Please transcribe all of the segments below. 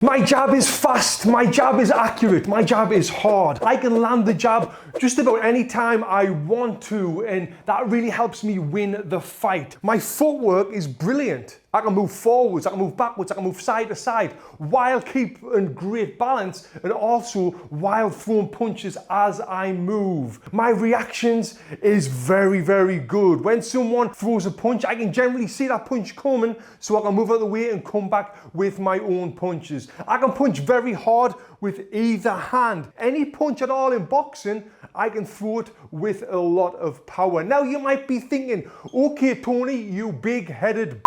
My jab is fast, my jab is accurate, my jab is hard. I can land the jab just about any time I want to, and that really helps me win the fight. My footwork is brilliant. I can move forwards, I can move backwards, I can move side to side while keeping great balance and also while throwing punches as I move. My reactions is very, very good. When someone throws a punch, I can generally see that punch coming, so I can move out of the way and come back with my own punches. I can punch very hard with either hand. Any punch at all in boxing, I can throw it with a lot of power. Now you might be thinking, okay Tony, you big-headed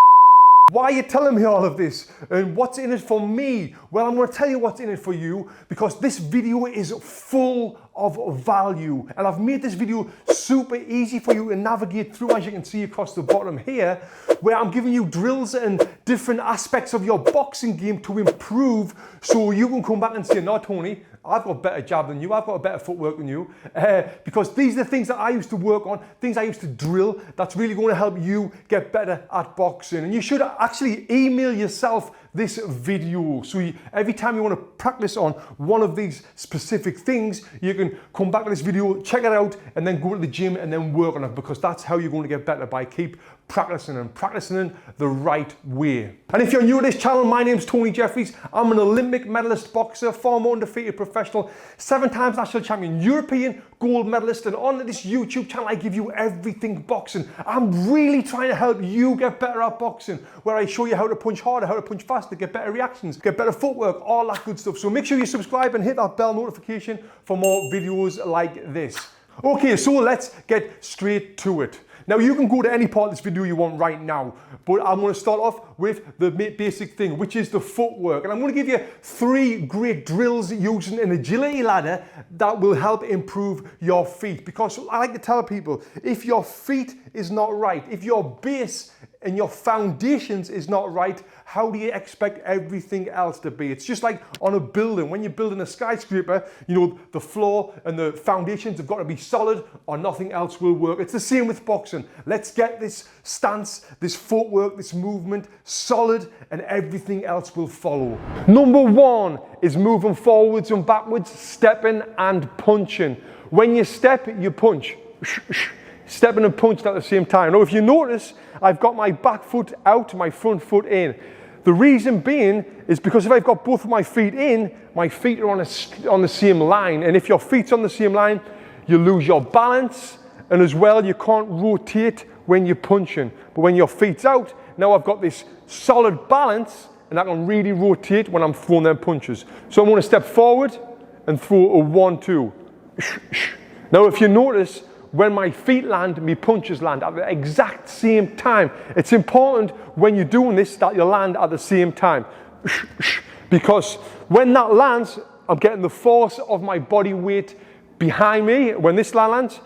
why are you telling me all of this? And what's in it for me? Well, I'm going to tell you what's in it for you because this video is full of value. And I've made this video super easy for you to navigate through, as you can see across the bottom here, where I'm giving you drills and different aspects of your boxing game to improve so you can come back and say, no, Tony, I've got better jab than you, I've got a better footwork than you, because these are the things that I used to work on, things I used to drill, that's really going to help you get better at boxing. And you should actually email yourself this video, so every time you want to practice on one of these specific things, you can come back to this video, check it out, and then go to the gym and then work on it, because that's how you're going to get better, by keep practicing and practicing the right way. And if you're new to this channel, my name's Tony Jeffries. I'm an Olympic medalist boxer, former undefeated professional, 7-time national champion, European gold medalist, and on this YouTube channel I give you everything boxing. I'm really trying to help you get better at boxing, where I show you how to punch harder, how to punch faster, get better reactions, get better footwork, all that good stuff. So make sure you subscribe and hit that bell notification for more videos like this. Okay, so let's get straight to it. Now you can go to any part of this video you want right now, but I'm going to start off with the basic thing, which is the footwork. And I'm going to give you 3 great drills using an agility ladder that will help improve your feet. Because I like to tell people, if your feet is not right, if your base and your foundations is not right, how do you expect everything else to be? It's just like on a building. When you're building a skyscraper, you know, the floor and the foundations have got to be solid or nothing else will work. It's the same with boxing. Let's get this stance, this footwork, this movement solid, and everything else will follow. Number 1 is moving forwards and backwards, stepping and punching. When you step, you punch. Stepping and punching at the same time. Now, if you notice, I've got my back foot out, my front foot in. The reason being is because if I've got both of my feet in, my feet are on the same line. And if your feet's on the same line, you lose your balance. And as well, you can't rotate when you're punching. But when your feet's out, now I've got this solid balance and I can really rotate when I'm throwing them punches. So I'm going to step forward and throw a 1-2. Now, if you notice, when my feet land, my punches land at the exact same time. It's important when you're doing this that you land at the same time. Because when that lands, I'm getting the force of my body weight behind me. When this lands,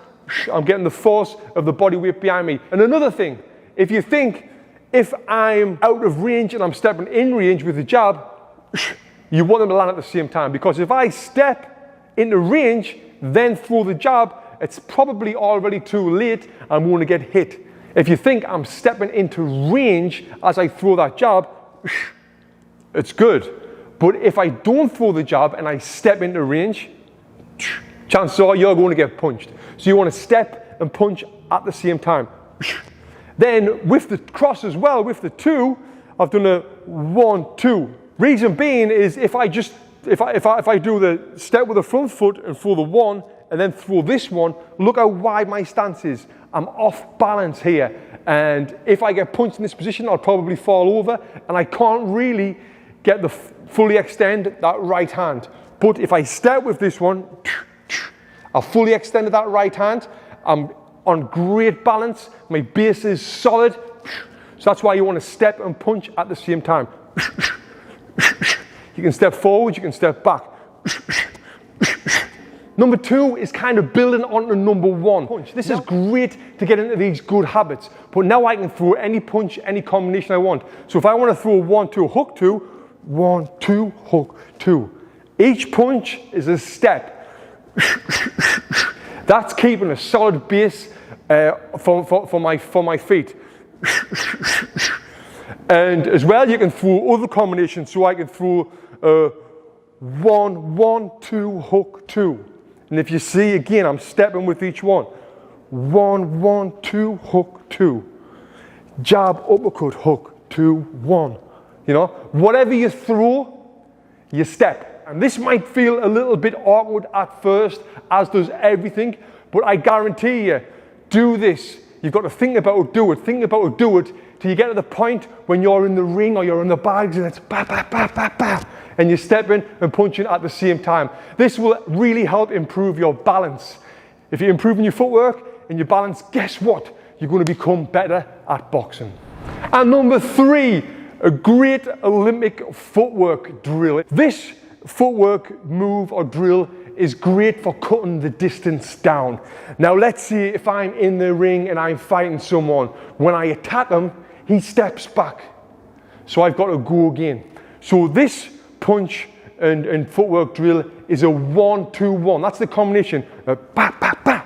I'm getting the force of the body weight behind me. And another thing, if you think, if I'm out of range and I'm stepping in range with the jab, you want them to land at the same time. Because if I step into range, then throw the jab, it's probably already too late. I'm going to get hit. If you think I'm stepping into range as I throw that jab, it's good. But if I don't throw the jab and I step into range, chances are you're going to get punched. So you want to step and punch at the same time. Then with the cross as well, with the 2, I've done a 1-2. Reason being is if I do the step with the front foot and throw the 1, and then throw this one, look how wide my stance is. I'm off balance here. And if I get punched in this position, I'll probably fall over and I can't really get the fully extend that right hand. But if I step with this one, I'll fully extend that right hand. I'm on great balance. My base is solid. So that's why you want to step and punch at the same time. You can step forward, you can step back. Number 2 is kind of building onto number 1. Punch. This is great to get into these good habits, but now I can throw any punch, any combination I want. So if I want to throw 1-2 hook 2, 1-2 hook 2. Each punch is a step. That's keeping a solid base for my feet. And as well, you can throw other combinations. So I can throw 1, 1, 2, hook, 2. And if you see, again, I'm stepping with each one. 1, 1, 2, hook, 2. Jab, uppercut, hook, 2, 1. You know, whatever you throw, you step. And this might feel a little bit awkward at first, as does everything, but I guarantee you, do this. You've got to think about it, do it, think about it, do it, till you get to the point when you're in the ring or you're in the bags and it's ba, ba, ba, ba, ba, and you're stepping and punching at the same time. This will really help improve your balance. If you're improving your footwork and your balance, guess what? You're going to become better at boxing. And number 3, a great Olympic footwork drill. This footwork move or drill is great for cutting the distance down. Now let's see if I'm in the ring and I'm fighting someone. When I attack him, he steps back. So I've got to go again. So this punch and footwork drill is a 1, 2, 1. That's the combination. Ba, ba, ba.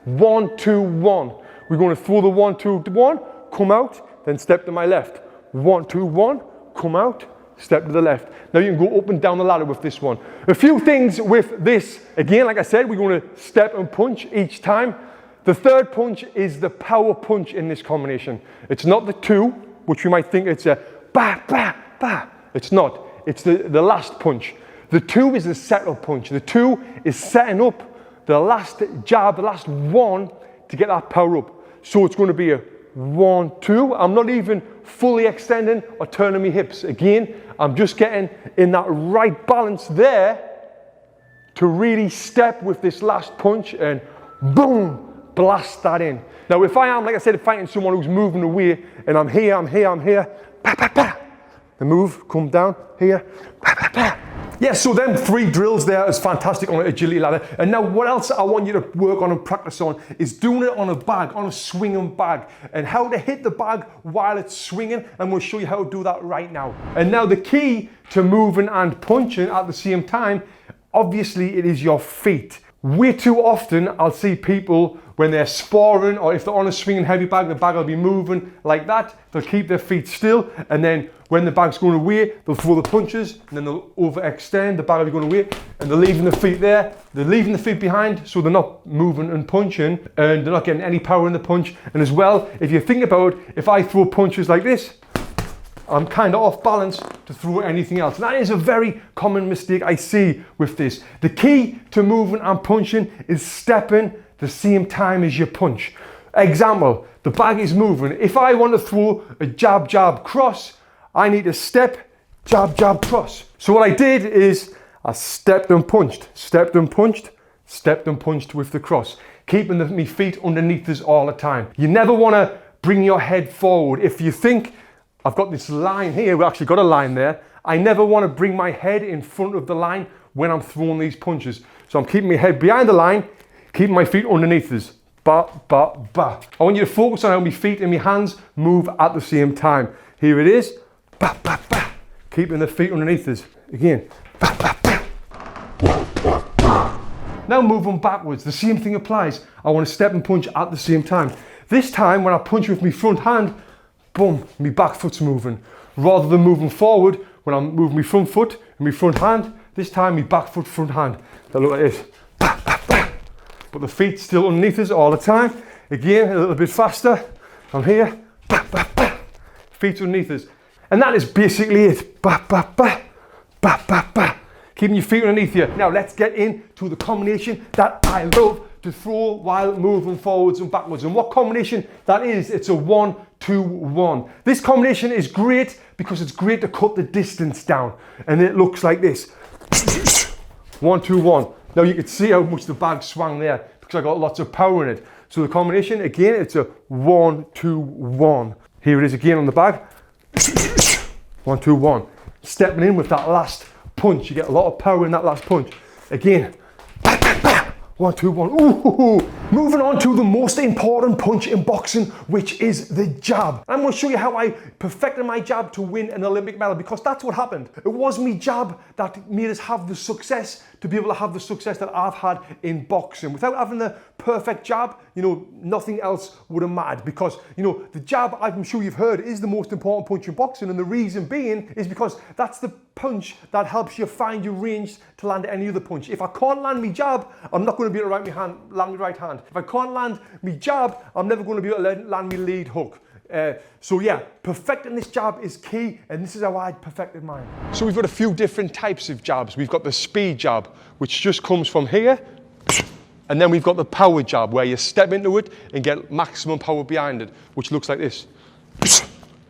1, 2, 1. We're going to throw the 1, 2, 1, come out, then step to my left. 1, 2, 1, come out, step to the left. Now you can go up and down the ladder with this one. A few things with this. Again, like I said, we're going to step and punch each time. The third punch is the power punch in this combination. It's not the 2, which you might think it's a ba, ba, ba. It's not. It's the last punch. The 2 is the settle punch. The 2 is setting up the last jab, the last one to get that power up. So it's going to be a 1, 2. I'm not even fully extending or turning my hips. Again, I'm just getting in that right balance there to really step with this last punch and boom, blast that in. Now, if I am, like I said, fighting someone who's moving away and I'm here, ba, ba, ba. The move, come down, here, ba, ba, ba. Yeah, so them 3 drills there is fantastic on an agility ladder. And now what else I want you to work on and practice on is doing it on a bag, on a swinging bag, and how to hit the bag while it's swinging. And we'll show you how to do that right now. And now the key to moving and punching at the same time, obviously it is your feet. Way too often I'll see people when they're sparring or if they're on a swinging heavy bag, the bag will be moving like that. They'll keep their feet still, and then when the bag's going away, they'll throw the punches and then they'll overextend, the bag will be going away, and they're leaving the feet there. They're leaving the feet behind, so they're not moving and punching, and they're not getting any power in the punch. And as well, if you think about it, if I throw punches like this, I'm kind of off balance to throw anything else. And that is a very common mistake I see with this. The key to moving and punching is stepping the same time as your punch. Example, the bag is moving. If I want to throw a jab, jab, cross, I need to step, jab, jab, cross. So what I did is I stepped and punched, stepped and punched, stepped and punched with the cross, keeping my feet underneath us all the time. You never want to bring your head forward. If you think, I've got this line here, we actually got a line there, I never want to bring my head in front of the line when I'm throwing these punches. So I'm keeping my head behind the line, keeping my feet underneath us. Ba, ba, ba. I want you to focus on how my feet and my hands move at the same time. Here it is. Ba, ba, ba. Keeping the feet underneath us. Again. Ba, ba, ba. Now moving backwards. The same thing applies. I want to step and punch at the same time. This time when I punch with my front hand, boom, my back foot's moving. Rather than moving forward, when I'm moving my front foot and my front hand, this time my back foot, front hand. They look like this. Ba, ba, ba. But the feet still underneath us all the time. Again, a little bit faster. I'm here. Ba, ba, ba. Feet underneath us. And that is basically it. Ba, ba, ba. Ba, ba, ba. Keeping your feet underneath you. Now let's get into the combination that I love to throw while moving forwards and backwards. And what combination that is, it's a 1, 2, 1. This combination is great because it's great to cut the distance down. And it looks like this. 1, 2, 1. Now you can see how much the bag swung there because I got lots of power in it. So the combination, again, it's a 1, 2, 1. Here it is again on the bag. 1, 2, 1. Stepping in with that last punch. You get a lot of power in that last punch. Again. 1, 2, 1. Ooh. Moving on to the most important punch in boxing, which is the jab. I'm going to show you how I perfected my jab to win an Olympic medal, because that's what happened. It was me jab that made us have the success to be able to have the success that I've had in boxing. Without having the perfect jab, you know, nothing else would have mattered, because, you know, the jab, I'm sure you've heard, is the most important punch in boxing, and the reason being is because that's the punch that helps you find your range to land any other punch. If I can't land me jab, I'm not going to be able to land my right hand. If I can't land me jab, I'm never going to be able to land me lead hook. So yeah, perfecting this jab is key, and this is how I perfected mine. So we've got a few different types of jabs. We've got the speed jab, which just comes from here, and then we've got the power jab, where you step into it and get maximum power behind it, which looks like this.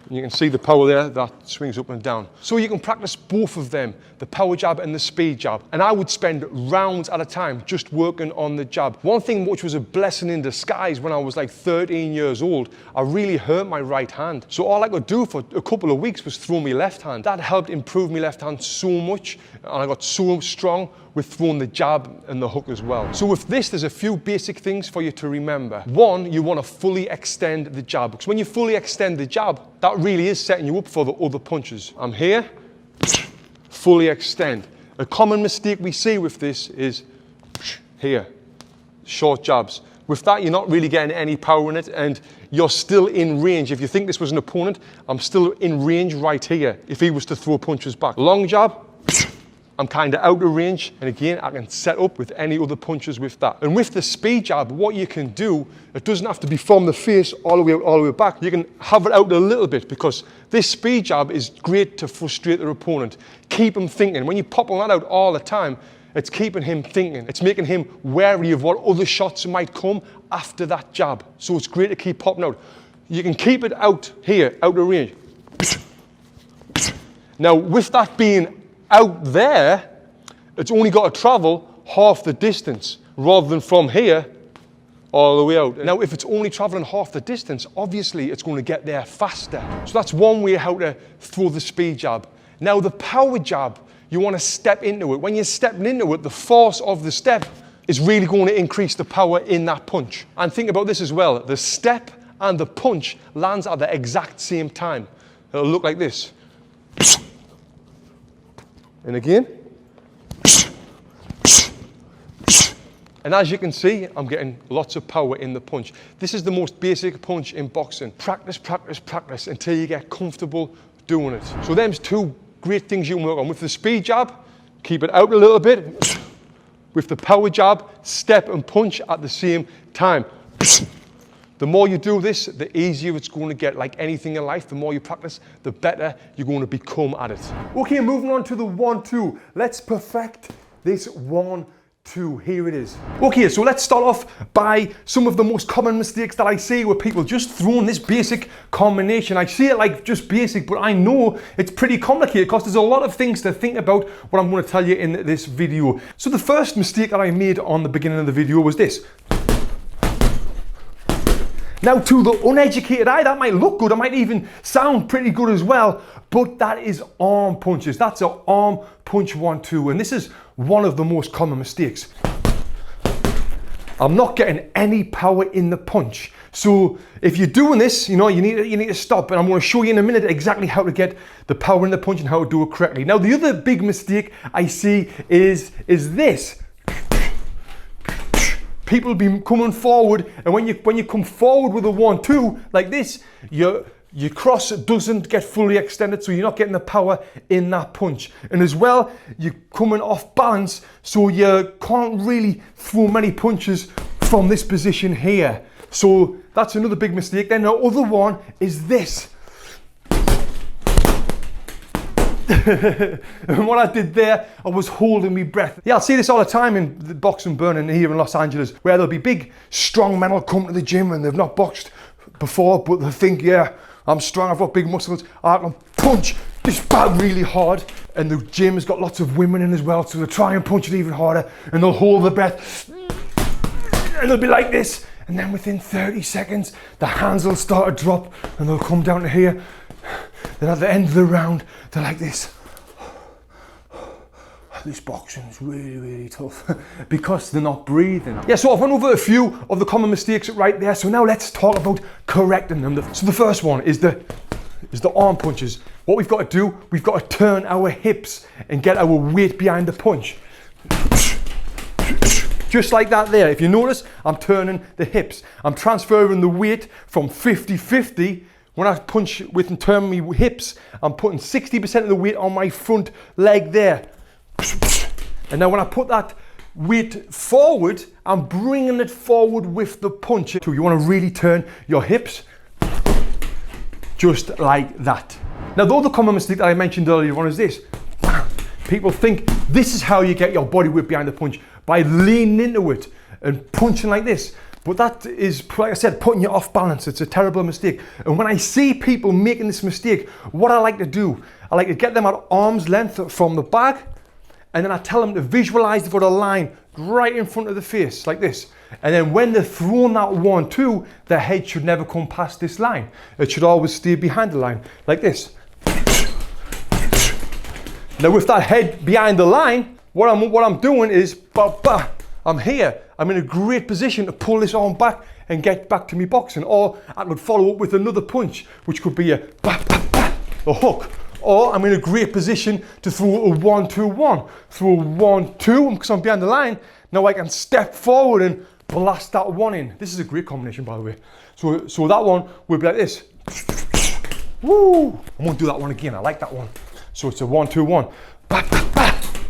You can see the power there, that swings up and down. So you can practice both of them, the power jab and the speed jab. And I would spend rounds at a time just working on the jab. One thing which was a blessing in disguise when I was like 13 years old, I really hurt my right hand. So all I could do for a couple of weeks was throw my left hand. That helped improve my left hand so much, and I got so strong with throwing the jab and the hook as well. So with this, there's a few basic things for you to remember. One, you want to fully extend the jab, because when you fully extend the jab, that really is setting you up for the other punches. I'm here, fully extend. A common mistake we see with this is here, short jabs. With that, you're not really getting any power in it, and you're still in range. If you think this was an opponent, I'm still in range right here if he was to throw punches back. Long jab, I'm kind of out of range, and again, I can set up with any other punches with that. And with the speed jab, what you can do, it doesn't have to be from the face all the way out, all the way back. You can have it out a little bit, because this speed jab is great to frustrate their opponent. Keep him thinking. When you pop on that out all the time, it's keeping him thinking. It's making him wary of what other shots might come after that jab. So it's great to keep popping out. You can keep it out here, out of range. Now, with that being out there, it's only got to travel half the distance rather than from here all the way out. Now, if it's only traveling half the distance, obviously it's going to get there faster. So that's one way how to throw the speed jab. Now, the power jab, you want to step into it. When you're stepping into it, the force of the step is really going to increase the power in that punch. And think about this as well. The step and the punch lands at the exact same time. It'll look like this. And again. And as you can see, I'm getting lots of power in the punch. This is the most basic punch in boxing. Practice, practice, practice until you get comfortable doing it. So there's two great things you can work on. With the speed jab, keep it out a little bit. With the power jab, step and punch at the same time. The more you do this, the easier it's going to get. Like anything in life, the more you practice, the better you're going to become at it. Okay, moving on to the 1-2. Let's perfect this 1-2. Here it is. Okay, so let's start off by some of the most common mistakes that I see where people just throwing this basic combination. I see it like just basic, but I know it's pretty complicated because there's a lot of things to think about what I'm going to tell you in this video. So the first mistake that I made on the beginning of the video was this. Now, to the uneducated eye, that might look good, it might even sound pretty good as well, but that is arm punches. That's an arm punch 1-2, and this is one of the most common mistakes. I'm not getting any power in the punch. So if you're doing this, you know, you need to stop, and I'm going to show you in a minute exactly how to get the power in the punch and how to do it correctly. Now, the other big mistake I see is this. People be coming forward, and when you come forward with a 1-2 like this, your cross doesn't get fully extended, so you're not getting the power in that punch. And as well, you're coming off balance, so you can't really throw many punches from this position here. So that's another big mistake. Then the other one is this. And what I did there, I was holding my breath. Yeah, I'll see this all the time in the boxing burning here in Los Angeles, where there'll be big, strong men will come to the gym and they've not boxed before, but they think, yeah, I'm strong, I've got big muscles, I can punch this bag really hard. And the gym has got lots of women in as well, so they'll try and punch it even harder, and they'll hold their breath, and they'll be like this. And then within 30 seconds, the hands will start to drop, and they'll come down to here. Then at the end of the round, they're like this. This boxing is really, really tough because they're not breathing. Yeah, so I've went over a few of the common mistakes right there. So now let's talk about correcting them. So the first one is the arm punches. What we've got to do, we've got to turn our hips and get our weight behind the punch. Just like that there. If you notice, I'm turning the hips. I'm transferring the weight from 50-50. When I punch with and turn my hips, I'm putting 60% of the weight on my front leg there. And now when I put that weight forward, I'm bringing it forward with the punch. So you want to really turn your hips just like that. Now the other common mistake that I mentioned earlier on is this. People think this is how you get your body weight behind the punch, by leaning into it and punching like this. But that is, like I said, putting you off balance. It's a terrible mistake. And when I see people making this mistake, what I like to do, I like to get them at arm's length from the back, and then I tell them to visualize they've got a line right in front of the face, like this. And then when they're throwing that 1-2, their head should never come past this line. It should always stay behind the line, like this. Now with that head behind the line, what I'm doing is, I'm here. I'm in a great position to pull this arm back and get back to me boxing. Or I could follow up with another punch, which could be a hook. Or I'm in a great position to throw a 1-2-1. Throw a 1-2, because I'm behind the line. Now I can step forward and blast that one in. This is a great combination, by the way. So that one will be like this. Woo! I won't do that one again. I like that one. So it's a 1-2-1.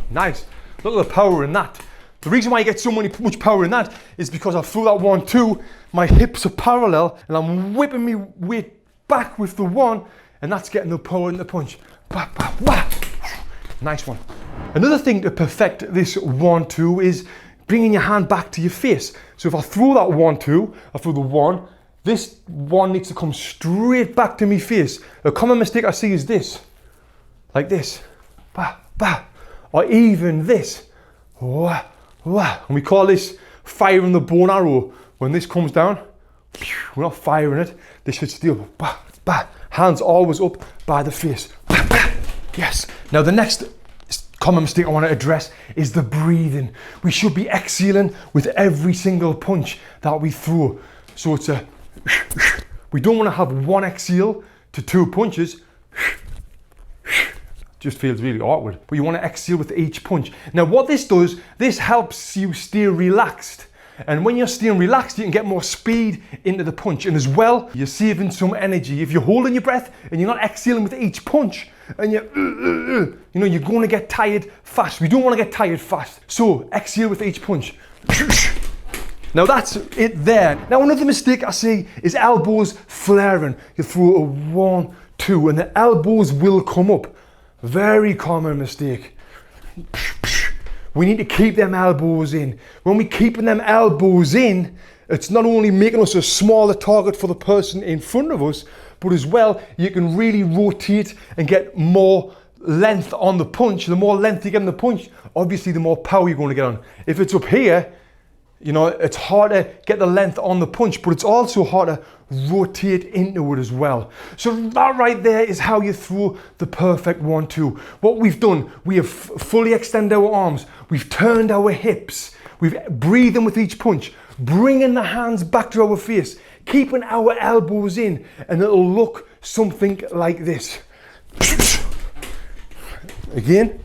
Nice. Look at the power in that. The reason why I get so much power in that is because I threw that 1-2, my hips are parallel, and I'm whipping me weight back with the one, and that's getting the power in the punch. Nice one. Another thing to perfect this 1-2 is bringing your hand back to your face. So if I throw that 1-2, I throw the one, this one needs to come straight back to me face. A common mistake I see is this, like this, or even this. And we call this firing the bow and arrow. When this comes down, we're not firing it. This should still, hands always up by the face. Yes. Now the next common mistake I want to address is the breathing. We should be exhaling with every single punch that we throw. So it's a, we don't want to have one exhale to two punches. Just feels really awkward, but you want to exhale with each punch. Now what this does, this helps you stay relaxed. And when you're staying relaxed, you can get more speed into the punch. And as well, you're saving some energy. If you're holding your breath and you're not exhaling with each punch, and you're going to get tired fast. We don't want to get tired fast. So exhale with each punch. Now that's it there. Now another mistake I see is elbows flaring. You throw a 1-2 and the elbows will come up. Very common mistake. We need to keep them elbows in. When we keeping them elbows in, it's not only making us a smaller target for the person in front of us, but as well, you can really rotate and get more length on the punch. The more length you get on the punch, obviously the more power you're going to get on. If it's up here, it's hard to get the length on the punch, but it's also hard to rotate into it as well. So that right there is how you throw the perfect 1-2. What we've done, we have fully extended our arms, we've turned our hips, we've breathing with each punch, bringing the hands back to our face, keeping our elbows in, and it'll look something like this. Again.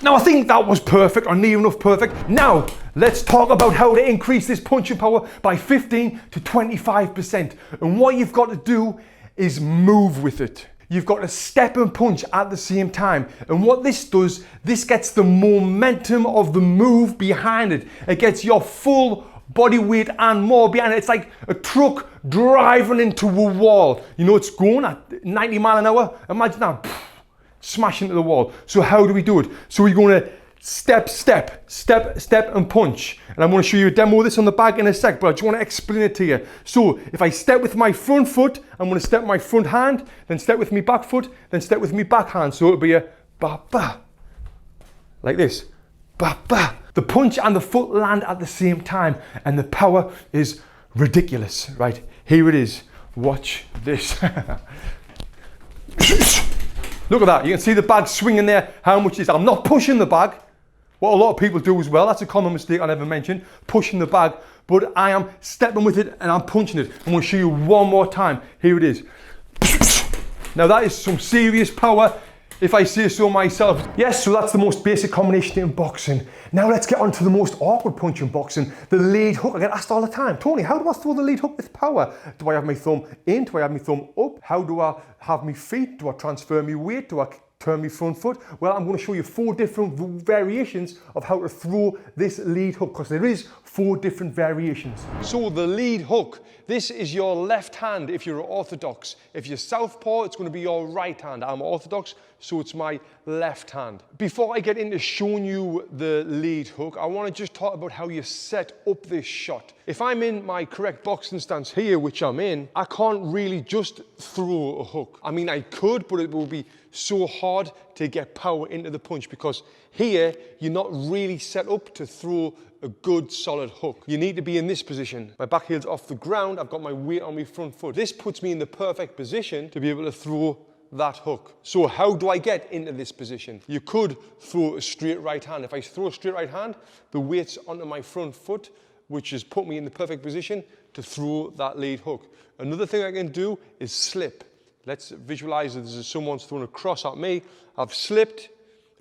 Now I think that was perfect, or near enough perfect. Now, let's talk about how to increase this punching power by 15 to 25%. And what you've got to do is move with it. You've got to step and punch at the same time. And what this does, this gets the momentum of the move behind it. It gets your full body weight and more behind it. It's like a truck driving into a wall. It's going at 90 miles an hour. Imagine that. Smash into the wall. So how do we do it? So we're going to step, and punch. And I'm going to show you a demo of this on the back in a sec, but I just want to explain it to you. So if I step with my front foot, I'm going to step my front hand, then step with my back foot, then step with my back hand. So it'll be a ba-ba, like this. Ba-ba. The punch and the foot land at the same time, and the power is ridiculous. Right, here it is. Watch this. Look at that, you can see the bag swinging there, how much it is. I'm not pushing the bag, what a lot of people do as well, that's a common mistake I never mentioned, pushing the bag, but I am stepping with it and I'm punching it. I'm going to show you one more time, here it is. Now that is some serious power, if I say so myself. Yes, so that's the most basic combination in boxing. Now let's get on to the most awkward punch in boxing, the lead hook. I get asked all the time, Tony, how do I throw the lead hook with power? Do I have my thumb in? Do I have my thumb up? How do I have my feet? Do I transfer my weight? Do I turn my front foot? Well, I'm going to show you 4 different variations of how to throw this lead hook, because there is 4 different variations. So the lead hook, this is your left hand if you're orthodox. If you're southpaw, it's going to be your right hand. I'm orthodox, so it's my left hand. Before I get into showing you the lead hook, I want to just talk about how you set up this shot. If I'm in my correct boxing stance here, which I'm in, I can't really just throw a hook. I mean, I could, but it will be so hard to get power into the punch, because here you're not really set up to throw a good solid hook. You need to be in this position. My back heel's off the ground, I've got my weight on my front foot. This puts me in the perfect position to be able to throw that hook. So how do I get into this position? You could throw a straight right hand. If I throw a straight right hand, the weight's onto my front foot, which has put me in the perfect position to throw that lead hook. Another thing I can do is slip. Let's visualize that someone's thrown a cross at me. I've slipped,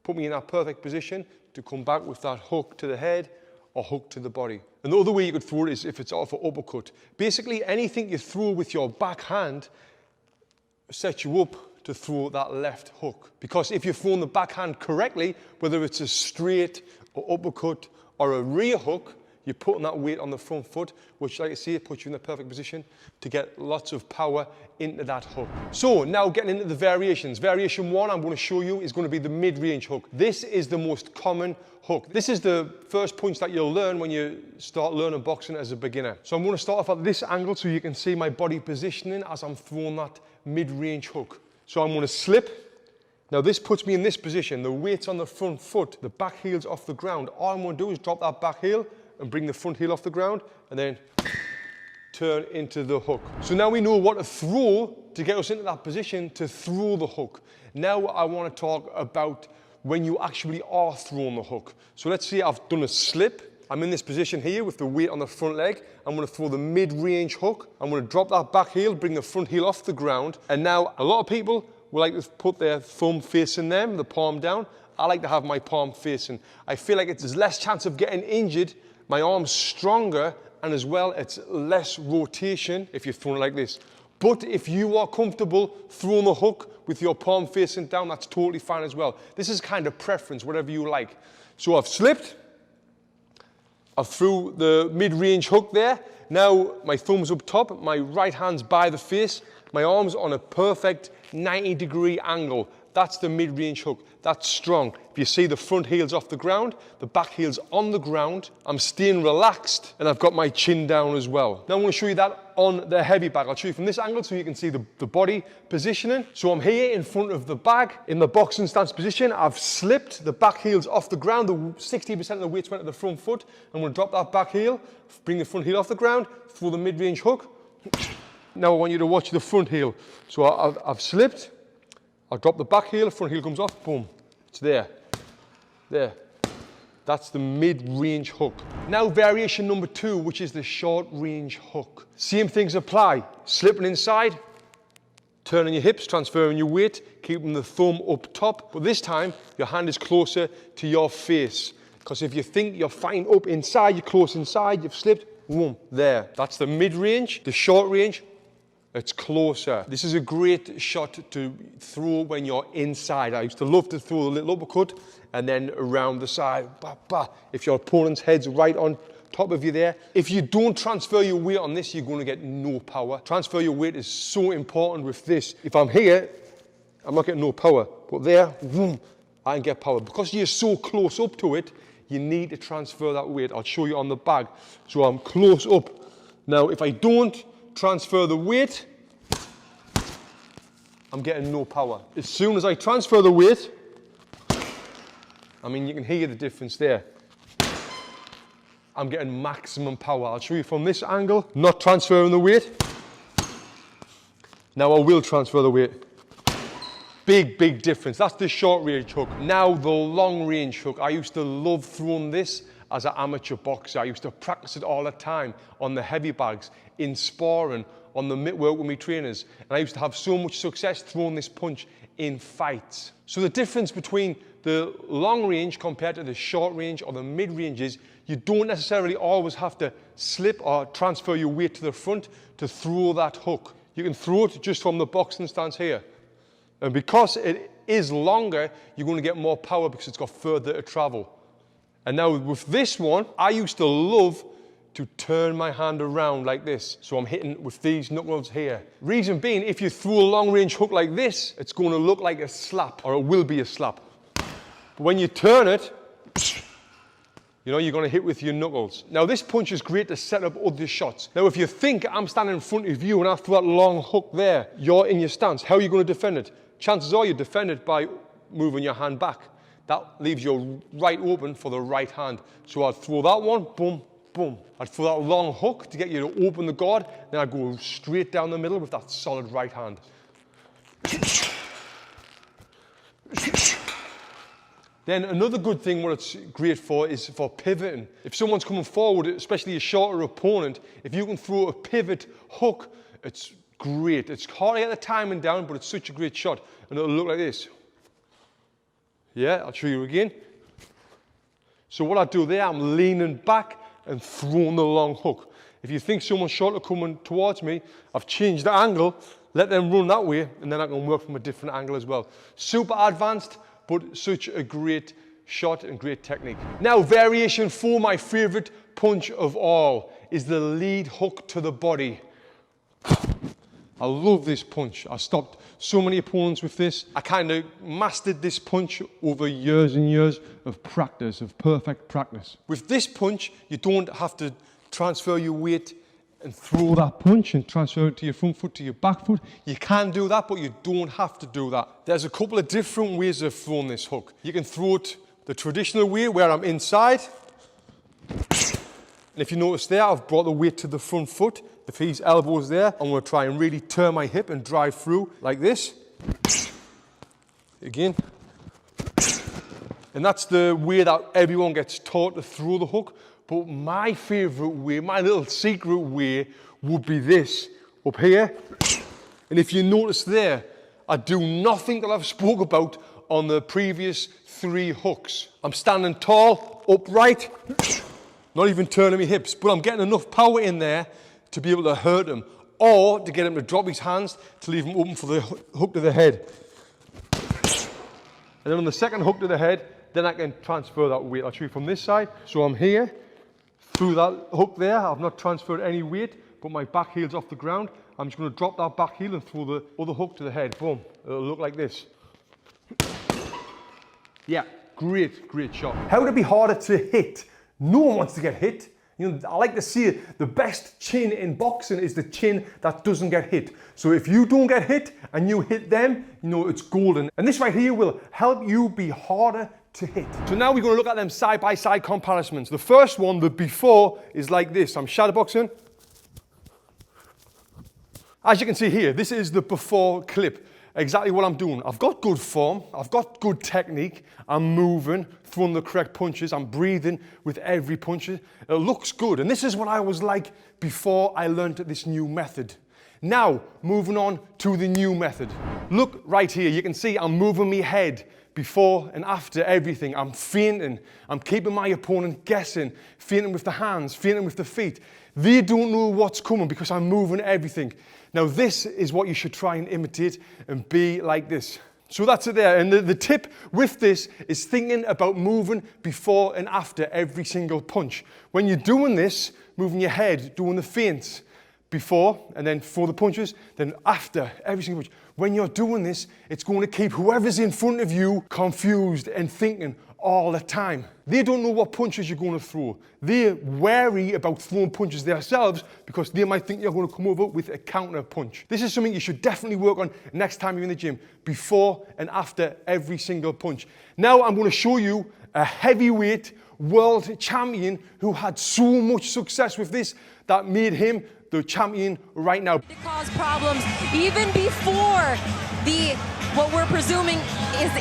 put me in that perfect position to come back with that hook to the head or hook to the body. And the other way you could throw it is if it's off an uppercut. Basically, anything you throw with your back hand sets you up to throw that left hook. Because if you're throwing the backhand correctly, whether it's a straight or uppercut or a rear hook, you're putting that weight on the front foot, which, like I say, puts you in the perfect position to get lots of power into that hook. So now getting into the variations. Variation 1 I'm going to show you is going to be the mid-range hook. This is the most common hook. This is the first punch that you'll learn when you start learning boxing as a beginner. So I'm going to start off at this angle so you can see my body positioning as I'm throwing that mid-range hook. So I'm going to slip. Now this puts me in this position. The weight's on the front foot. The back heel's off the ground. All I'm going to do is drop that back heel and bring the front heel off the ground and then turn into the hook. So now we know what to throw to get us into that position to throw the hook. Now I want to talk about when you actually are throwing the hook. So let's say I've done a slip. I'm in this position here with the weight on the front leg. I'm going to throw the mid-range hook. I'm going to drop that back heel, bring the front heel off the ground. And now a lot of people will like to put their thumb facing them, the palm down. I like to have my palm facing. I feel like there's less chance of getting injured. My arm's stronger, and as well, it's less rotation if you're throwing it like this. But if you are comfortable throwing the hook with your palm facing down, that's totally fine as well. This is kind of preference, whatever you like. So I've slipped. I threw the mid-range hook there. Now my thumb's up top, my right hand's by the face, my arm's on a perfect 90-degree angle. That's the mid-range hook. That's strong. If you see, the front heel's off the ground, the back heel's on the ground. I'm staying relaxed and I've got my chin down as well. Now I'm going to show you that on the heavy bag. I'll show you from this angle so you can see the body positioning. So I'm here in front of the bag in the boxing stance position. I've slipped, the back heel's off the ground, the 60% of the weight's went to the front foot. I'm going to drop that back heel, bring the front heel off the ground, throw the mid-range hook. Now I want you to watch the front heel. So I've slipped. I'll drop the back heel, front heel comes off, boom, it's there, there. That's the mid-range hook. Now variation number 2, which is the short-range hook. Same things apply, slipping inside, turning your hips, transferring your weight, keeping the thumb up top, but this time your hand is closer to your face. Because if you think you're fine up inside, you're close inside, you've slipped, boom, there. That's the mid-range. The short-range, it's closer. This is a great shot to throw when you're inside. I used to love to throw a little uppercut and then around the side. Bah, bah. If your opponent's head's right on top of you there. If you don't transfer your weight on this, you're going to get no power. Transfer your weight is so important with this. If I'm here, I'm not getting no power. But there, boom, I can get power. Because you're so close up to it, you need to transfer that weight. I'll show you on the bag. So I'm close up. Now, if I don't transfer the weight, I'm getting no power. As soon as I transfer the weight, I mean, you can hear the difference there. I'm getting maximum power. I'll show you from this angle, not transferring the weight. Now I will transfer the weight. Big difference. That's the short range hook. Now the long range hook. I used to love throwing this as an amateur boxer. I used to practice it all the time on the heavy bags, in sparring, on the mitt work with my trainers. And I used to have so much success throwing this punch in fights. So the difference between the long range compared to the short range or the mid range is you don't necessarily always have to slip or transfer your weight to the front to throw that hook. You can throw it just from the boxing stance here. And because it is longer, you're going to get more power because it's got further to travel. And now with this one, I used to love to turn my hand around like this. So I'm hitting with these knuckles here. Reason being, if you throw a long range hook like this, it's going to look like a slap, or it will be a slap. But when you turn it, you know, you're going to hit with your knuckles. Now this punch is great to set up other shots. Now if you think I'm standing in front of you and I throw that long hook there, you're in your stance. How are you going to defend it? Chances are you defend it by moving your hand back. That leaves your right open for the right hand. So I'd throw that one, boom, boom. I'd throw that long hook to get you to open the guard, then I'd go straight down the middle with that solid right hand. Then another good thing what it's great for is for pivoting. If someone's coming forward, especially a shorter opponent, if you can throw a pivot hook, it's great. It's hard to get the timing down, but it's such a great shot. And it'll look like this. Yeah, I'll show you again. So what I do there, I'm leaning back and throwing the long hook. If you think someone's shorter coming towards me, I've changed the angle, let them run that way, and then I can work from a different angle as well. Super advanced, but such a great shot and great technique. Now, variation 4, my favorite punch of all, is the lead hook to the body. I love this punch. I stopped so many opponents with this. I kind of mastered this punch over years and years of practice, of perfect practice. With this punch, you don't have to transfer your weight and throw that punch and transfer it to your front foot, to your back foot. You can do that, but you don't have to do that. There's a couple of different ways of throwing this hook. You can throw it the traditional way, where I'm inside. And if you notice there, I've brought the weight to the front foot. If his elbow's there, I'm going to try and really turn my hip and drive through like this. Again. And that's the way that everyone gets taught to throw the hook. But my favorite way, my little secret way, would be this. Up here. And if you notice there, I do nothing that I've spoke about on the previous 3 hooks. I'm standing tall, upright, not even turning my hips, but I'm getting enough power in there to be able to hurt him, or to get him to drop his hands to leave him open for the hook to the head. And then on the second hook to the head, then I can transfer that weight. I'll show you from this side. So I'm here, through that hook there. I've not transferred any weight, but my back heel's off the ground. I'm just going to drop that back heel and throw the other hook to the head. Boom. It'll look like this. Yeah, great shot. How would it be harder to hit? No one wants to get hit. You know, I like to see it. The best chin in boxing is the chin that doesn't get hit. So if you don't get hit and you hit them, you know, it's golden. And this right here will help you be harder to hit. So now we're going to look at them side-by-side comparisons. The first one, the before, is like this. I'm shadowboxing. As you can see here, this is the before clip. Exactly what I'm doing. I've got good form, I've got good technique, I'm moving, throwing the correct punches, I'm breathing with every punch. It looks good, and this is what I was like before I learned this new method. Now, moving on to the new method. Look right here, you can see I'm moving my head before and after everything. I'm feinting, I'm keeping my opponent guessing, feinting with the hands, feinting with the feet. They don't know what's coming because I'm moving everything. Now this is what you should try and imitate and be like this. So that's it there. And the tip with this is thinking about moving before and after every single punch. When you're doing this, moving your head, doing the feints before and then for the punches, then after every single punch. When you're doing this, it's going to keep whoever's in front of you confused and thinking all the time. They don't know what punches you're going to throw. They're wary about throwing punches themselves because they might think you're going to come over with a counter punch. This is something you should definitely work on next time you're in the gym, before and after every single punch. Now I'm going to show you a heavyweight world champion who had so much success with this that made him the champion right now. It caused problems even before the what we're presuming is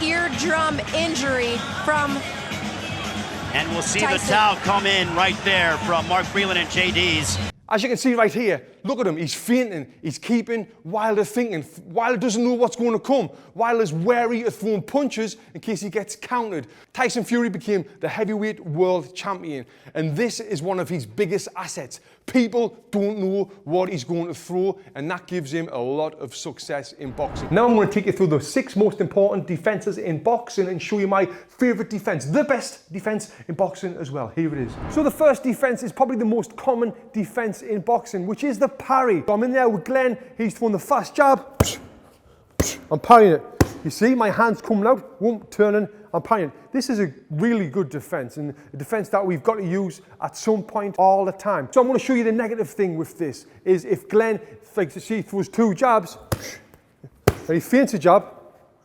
eardrum injury from And we'll see Tyson. the towel come in right there from Mark Breland and JD's. As you can see right here, look at him, he's feinting, he's keeping, Wilder thinking, Wilder doesn't know what's going to come. Wilder's wary of throwing punches in case he gets countered. Tyson Fury became the heavyweight world champion, and this is one of his biggest assets. People don't know what he's going to throw, and that gives him a lot of success in boxing. Now I'm going to take you through the 6 most important defenses in boxing and show you my favorite defense, the best defense in boxing as well. Here it is. So the first defense is probably the most common defense in boxing, which is the parry. So I'm in there with Glenn, he's throwing the fast jab, I'm parrying it. You see, my hand's coming out, whoop, turning, I'm parrying. This is a really good defense, and a defense that we've got to use at some point all the time. So I'm going to show you the negative thing with this, is if Glenn, like you see, throws 2 jabs, and he feints a jab,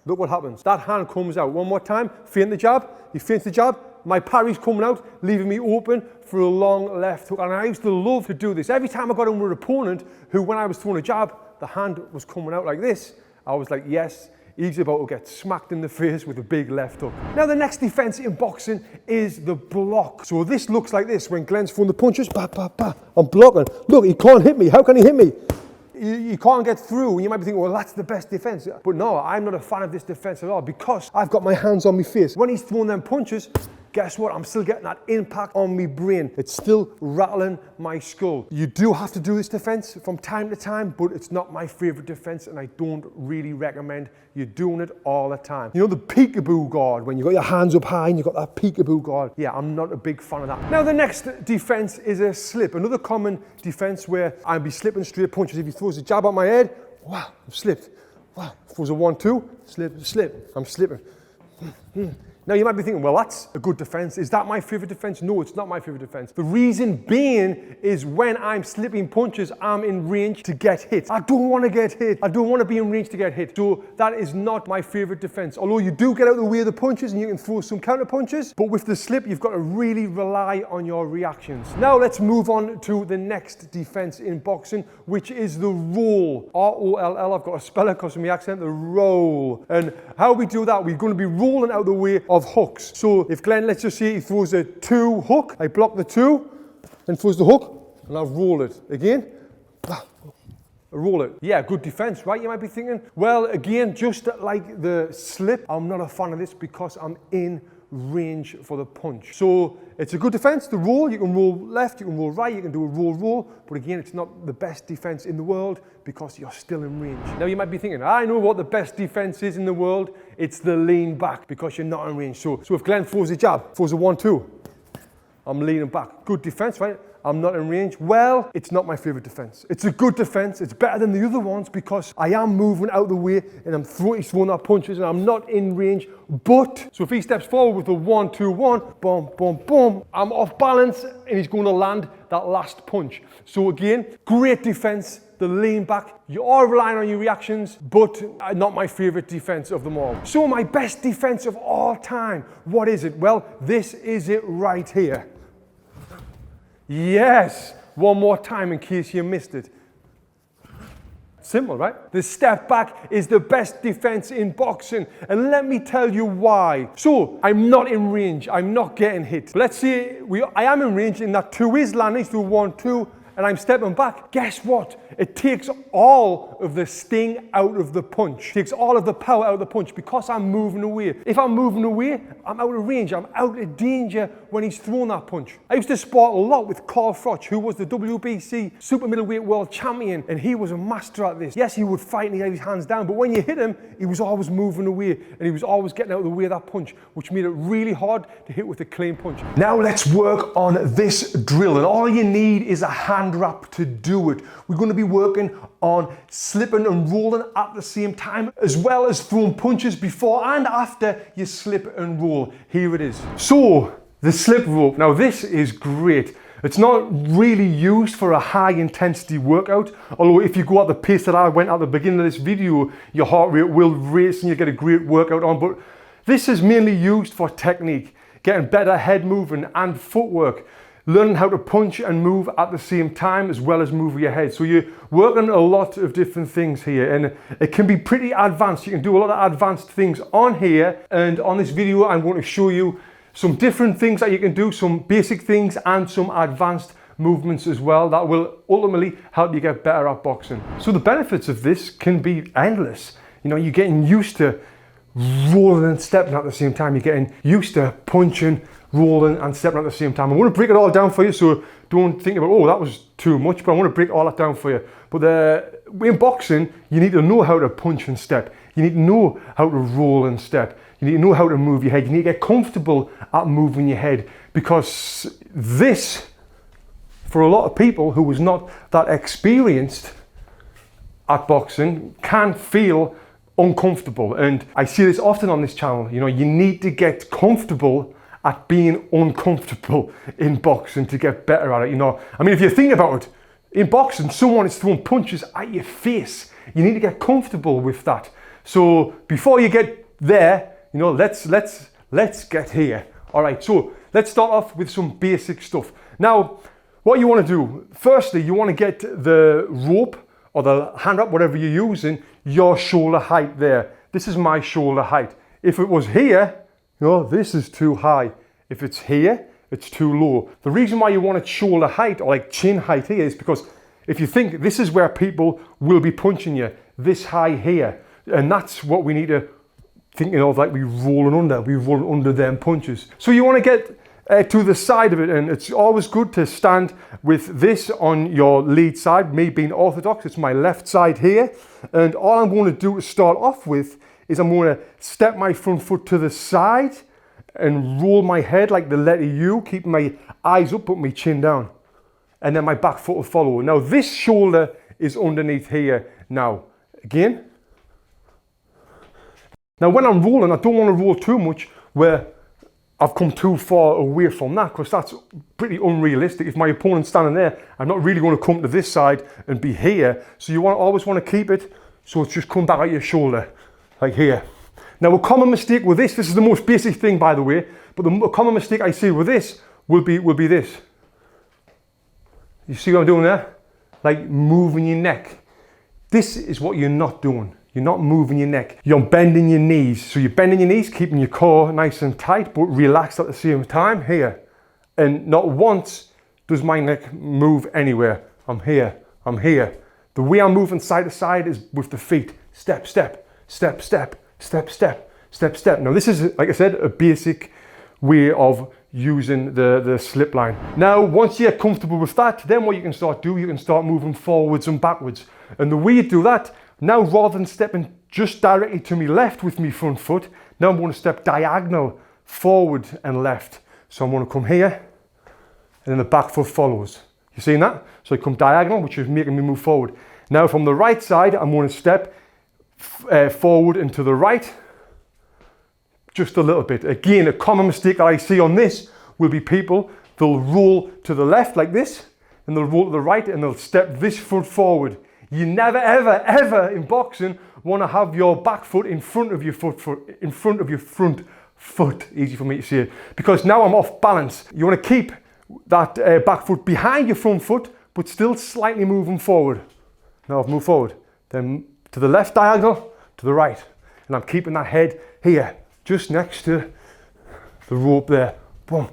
look what happens. That hand comes out. One more time, feint the jab, he feints the jab, my parry's coming out, leaving me open for a long left hook. And I used to love to do this. Every time I got in with an opponent who, when I was throwing a jab, the hand was coming out like this, I was like, yes, he's about to get smacked in the face with a big left hook. Now the next defense in boxing is the block. So this looks like this. When Glenn's throwing the punches, bah, bah, bah, I'm blocking. Look, he can't hit me. How can he hit me? You can't get through. You might be thinking, well, that's the best defense. But no, I'm not a fan of this defense at all because I've got my hands on my face. When he's throwing them punches, guess what? I'm still getting that impact on my brain. It's still rattling my skull. You do have to do this defense from time to time, but it's not my favorite defense, and I don't really recommend you doing it all the time. You know the peekaboo guard, when you got your hands up high and you got that peekaboo guard? Yeah, I'm not a big fan of that. Now the next defense is a slip. Another common defense where I'll be slipping straight punches. If he throws a jab at my head, wow, I've slipped. Wow, throws a 1-2, slip, slip, I'm slipping. Now you might be thinking, well, that's a good defense. Is that my favorite defense? No, it's not my favorite defense. The reason being is when I'm slipping punches, I'm in range to get hit. I don't want to get hit. I don't want to be in range to get hit. So that is not my favorite defense. Although you do get out of the way of the punches and you can throw some counter punches, but with the slip, you've got to really rely on your reactions. Now let's move on to the next defense in boxing, which is the roll. R-O-L-L, I've got to spell it because of my accent, the roll. And how we do that, we're going to be rolling out the way of hooks. So if Glenn, let's just say he throws a 2 hook, I block the 2, and throws the hook, and I roll it. Again, I roll it. Yeah, good defense, right? You might be thinking. Well, again, just like the slip, I'm not a fan of this because I'm in range for the punch. So it's a good defense, the roll. You can roll left, you can roll right, you can do a roll, but again, it's not the best defense in the world because you're still in range. Now you might be thinking, I know what the best defense is in the world. It's the lean back because you're not in range. So if Glenn throws a jab, throws a 1-2, I'm leaning back. Good defense, right? I'm not in range. Well, it's not my favorite defense. It's a good defense. It's better than the other ones because I am moving out the way and I'm throwing out punches and I'm not in range. But, so if he steps forward with a 1-2-1, boom, boom, boom, I'm off balance and he's going to land that last punch. So again, great defense. The lean back, you are relying on your reactions, but not my favorite defense of them all. So my best defense of all time, what is it? Well, this is it right here. Yes, one more time in case you missed it. Simple, right? The step back is the best defense in boxing, and let me tell you why. So, I'm not in range, I'm not getting hit. But let's say I am in range and that 2 is landing through 1-2, and I'm stepping back. Guess what? It takes all of the sting out of the punch. It takes all of the power out of the punch because I'm moving away. If I'm moving away, I'm out of range. I'm out of danger when he's throwing that punch. I used to spar a lot with Carl Froch, who was the WBC super middleweight world champion, and he was a master at this. Yes, he would fight and he had his hands down, but when you hit him, he was always moving away, and he was always getting out of the way of that punch, which made it really hard to hit with a clean punch. Now let's work on this drill, and all you need is a hand wrap to do it. We're going to be working on slipping and rolling at the same time, as well as throwing punches before and after you slip and roll. Here it is. So, the slip rope. Now this is great. It's not really used for a high intensity workout, although if you go at the pace that I went at the beginning of this video, your heart rate will race and you get a great workout on, but this is mainly used for technique, getting better head movement and footwork. learning how to punch and move at the same time as well as move your head. So you're working a lot of different things here, and it can be pretty advanced. You can do a lot of advanced things on here, and on this video I'm going to show you some different things that you can do, some basic things and some advanced movements as well that will ultimately help you get better at boxing. So the benefits of this can be endless. You know, you're getting used to rolling and stepping at the same time. You're getting used to punching, rolling and stepping at the same time. I want to break it all down for you, so don't think about, oh, that was too much, but I want to break all that down for you. But in boxing, you need to know how to punch and step. You need to know how to roll and step. You need to know how to move your head. You need to get comfortable at moving your head, because this, for a lot of people who is not that experienced at boxing, can feel uncomfortable. And I see this often on this channel. You know, you need to get comfortable at being uncomfortable in boxing to get better at it. You know, I mean, if you think about it, in boxing, someone is throwing punches at your face. You need to get comfortable with that. So before you get there, you know, let's get here. All right, so let's start off with some basic stuff. Now, what you want to do, firstly, you want to get the rope or the hand wrap, whatever you're using, your shoulder height there. This is my shoulder height. If it was here, you know, this is too high. If it's here, it's too low. The reason why you want it shoulder height or like chin height here is because if you think this is where people will be punching you, this high here, and that's what we need to think of, like we rolling under them punches. So you want to get to the side of it, and it's always good to stand with this on your lead side. Me being orthodox, it's my left side here, and all I'm going to do to start off with is I'm going to step my front foot to the side and roll my head like the letter U, keeping my eyes up but my chin down, and then my back foot will follow. Now this shoulder is underneath here now. Again. Now when I'm rolling, I don't want to roll too much where I've come too far away from that, because that's pretty unrealistic. If my opponent's standing there, I'm not really going to come to this side and be here. So you always want to keep it so it's just come back at your shoulder, like here. Now a common mistake with this is the most basic thing, by the way, but the common mistake I see with this will be this. You see what I'm doing there? Like moving your neck. This is what you're not doing. You're not moving your neck. You're bending your knees. So you're bending your knees, keeping your core nice and tight, but relaxed at the same time here. And not once does my neck move anywhere. I'm here, I'm here. The way I'm moving side to side is with the feet. Step, step, step, step, step, step, step, step. Now this is, like I said, a basic way of using the slip line. Now, once you get comfortable with that, then what you can start doing, you can start moving forwards and backwards. And the way you do that, now rather than stepping just directly to my left with my front foot, now I'm going to step diagonal forward and left. So I'm going to come here, and then the back foot follows. You seeing that? So I come diagonal, which is making me move forward. Now from the right side, I'm going to step forward and to the right, just a little bit. Again, a common mistake that I see on this will be people, they'll roll to the left like this, and they'll roll to the right, and they'll step this foot forward. You never, ever, ever in boxing want to have your back foot in front of your front foot. Easy for me to say, because now I'm off balance. You want to keep that back foot behind your front foot, but still slightly moving forward. Now I've moved forward, then to the left diagonal, to the right, and I'm keeping that head here, just next to the rope there. Boom,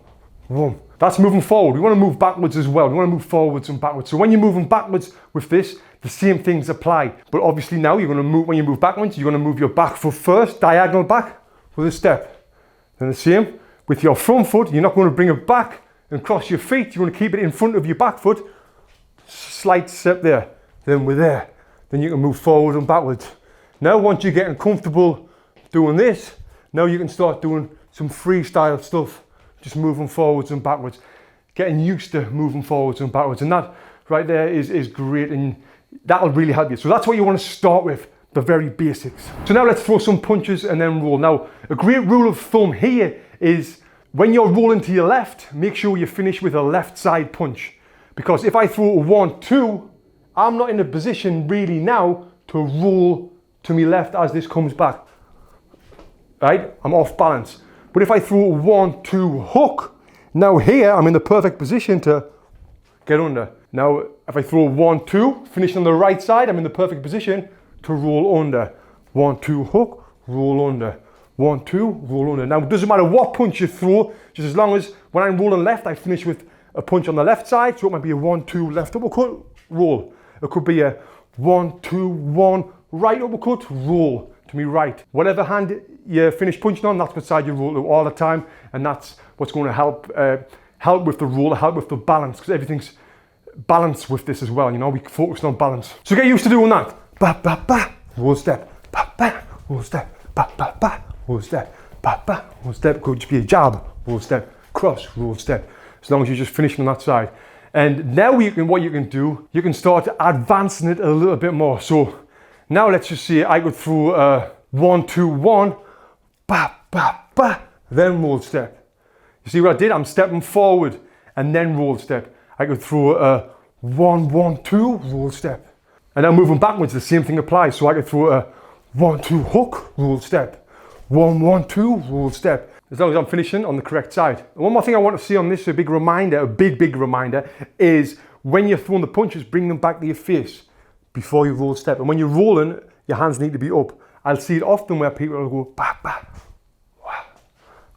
boom. That's moving forward. We want to move backwards as well. We want to move forwards and backwards. So when you're moving backwards with this, the same things apply. But obviously now you're going to move, when you move backwards, you're going to move your back foot first, diagonal back with a step. Then the same with your front foot. You're not going to bring it back and cross your feet. You're going to keep it in front of your back foot. Slight step there. Then we're there. Then you can move forward and backwards. Now once you're getting comfortable doing this, now you can start doing some freestyle stuff. Just moving forwards and backwards. Getting used to moving forwards and backwards. And that right there is great, and that'll really help you. So that's what you want to start with, the very basics. So now let's throw some punches and then roll. Now, a great rule of thumb here is when you're rolling to your left, make sure you finish with a left side punch. Because if I throw a 1-2, I'm not in a position really now to roll to my left as this comes back. Right? I'm off balance. But if I throw a 1-2 hook, Now here, I'm in the perfect position to get under. Now, if I throw 1, 2, finishing on the right side, I'm in the perfect position to roll under. 1, 2, hook, roll under. 1, 2, roll under. Now, it doesn't matter what punch you throw, just as long as when I'm rolling left, I finish with a punch on the left side. So it might be a 1, 2, left uppercut, roll. It could be a 1, 2, 1, right uppercut, roll to me right. Whatever hand you finish punching on, that's what side you roll to all the time. And that's what's going to help with the roll, help with the balance, because everything's balanced with this as well. You know, we focus on balance. So get used to doing that. Ba, ba, ba, roll step, ba, ba, roll step, ba, ba, ba, roll step, ba, ba, roll step. Could just be a jab, roll step, cross, roll step. As long as you're just finishing on that side. And now what you can do, you can start advancing it a little bit more. So now let's just see, I could throw 1, 2, 1, ba, ba, ba, then roll step. You see what I did? I'm stepping forward and then roll step. I could throw a 1, 1, 2, roll step. And now moving backwards, the same thing applies. So I could throw a 1, 2, hook, roll step. 1, 1, 2, roll step. As long as I'm finishing on the correct side. And one more thing I want to see on this, a big reminder, a big reminder, is when you're throwing the punches, bring them back to your face before you roll step. And when you're rolling, your hands need to be up. I'll see it often where people will go, ba, ba, wah,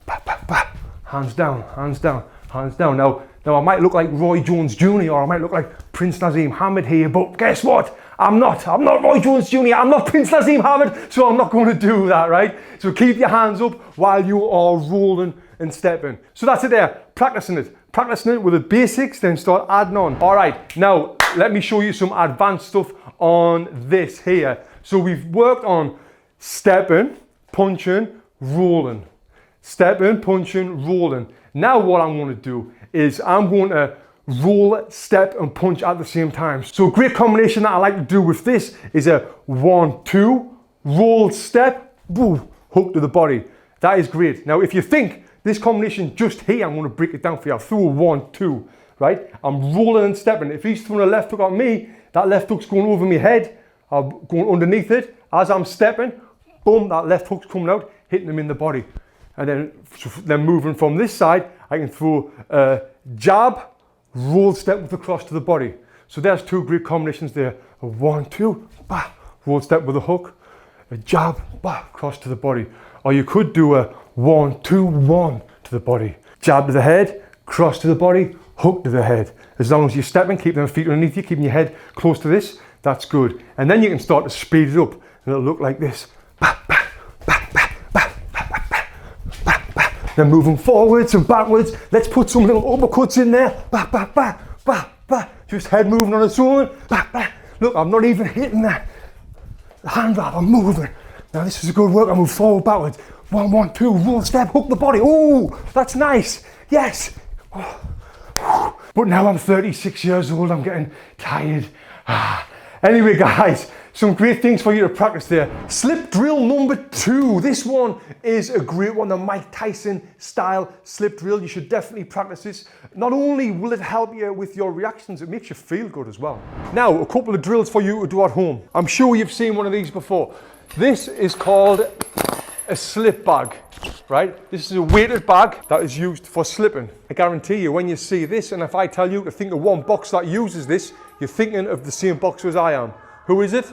ba, ba, ba. Hands down, hands down, hands down. Now I might look like Roy Jones Jr. or I might look like Prince Naseem Hamed here, but guess what? I'm not Roy Jones Jr. I'm not Prince Naseem Hamed, so I'm not going to do that, right? So keep your hands up while you are rolling and stepping. So that's it there, practicing it with the basics, then start adding on. All right, now let me show you some advanced stuff on this here. So we've worked on stepping, punching, rolling. Stepping, punching, rolling. Now what I'm going to do is I'm going to roll, step and punch at the same time. So a great combination that I like to do with this is a 1, 2, roll, step, boom, hook to the body. That is great. Now if you think this combination just here, I'm going to break it down for you. I'll throw a 1, 2, right? I'm rolling and stepping. If he's throwing a left hook at me, that left hook's going over my head. I'm going underneath it. As I'm stepping, boom, that left hook's coming out, hitting him in the body. And then moving from this side, I can throw a jab, roll step with the cross to the body. So there's two great combinations there. A 1, 2, bah, roll step with a hook, a jab, bah, cross to the body. Or you could do a 1, 2, 1 to the body. Jab to the head, cross to the body, hook to the head. As long as you're stepping, keep them feet underneath you, keeping your head close to this, that's good. And then you can start to speed it up and it'll look like this. Bah, bah. Then moving forwards and backwards, let's put some little uppercuts in there. Bah, bah, bah, bah, bah. Just head moving on its own. Bah, bah. Look, I'm not even hitting that. The hand grab, I'm moving. Now this is a good work. I move forward, backwards. 1, 1, 2, roll, step, hook the body. Oh, that's nice. Yes. But now I'm 36 years old. I'm getting tired. Anyway, guys, some great things for you to practice there. Slip drill number 2. This one is a great one, the Mike Tyson style slip drill. You should definitely practice this. Not only will it help you with your reactions, it makes you feel good as well. Now, a couple of drills for you to do at home. I'm sure you've seen one of these before. This is called a slip bag, right? This is a weighted bag that is used for slipping. I guarantee you when you see this, and if I tell you to think of one boxer that uses this, you're thinking of the same boxer as I am. Who is it?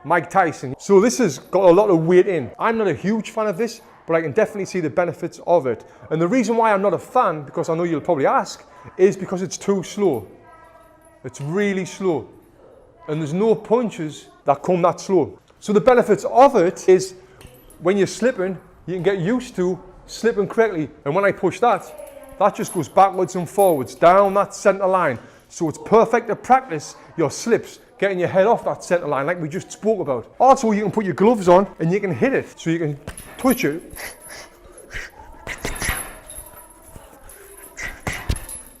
Mike Tyson. So this has got a lot of weight in. I'm not a huge fan of this, but I can definitely see the benefits of it. And the reason why I'm not a fan, because I know you'll probably ask, is because it's too slow. It's really slow. And there's no punches that come that slow. So the benefits of it is when you're slipping, you can get used to slipping correctly. And when I push that, that just goes backwards and forwards, down that center line. So it's perfect to practice your slips, getting your head off that center line like we just spoke about. Also, you can put your gloves on and you can hit it. So you can twitch it.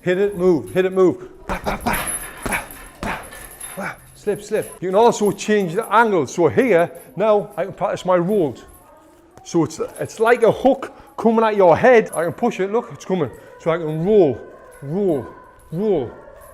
Hit it, move, hit it, move. Slip, slip. You can also change the angle. So here, now I can practice my rolls. So it's like a hook coming at your head. I can push it, look, it's coming. So I can roll, roll, roll,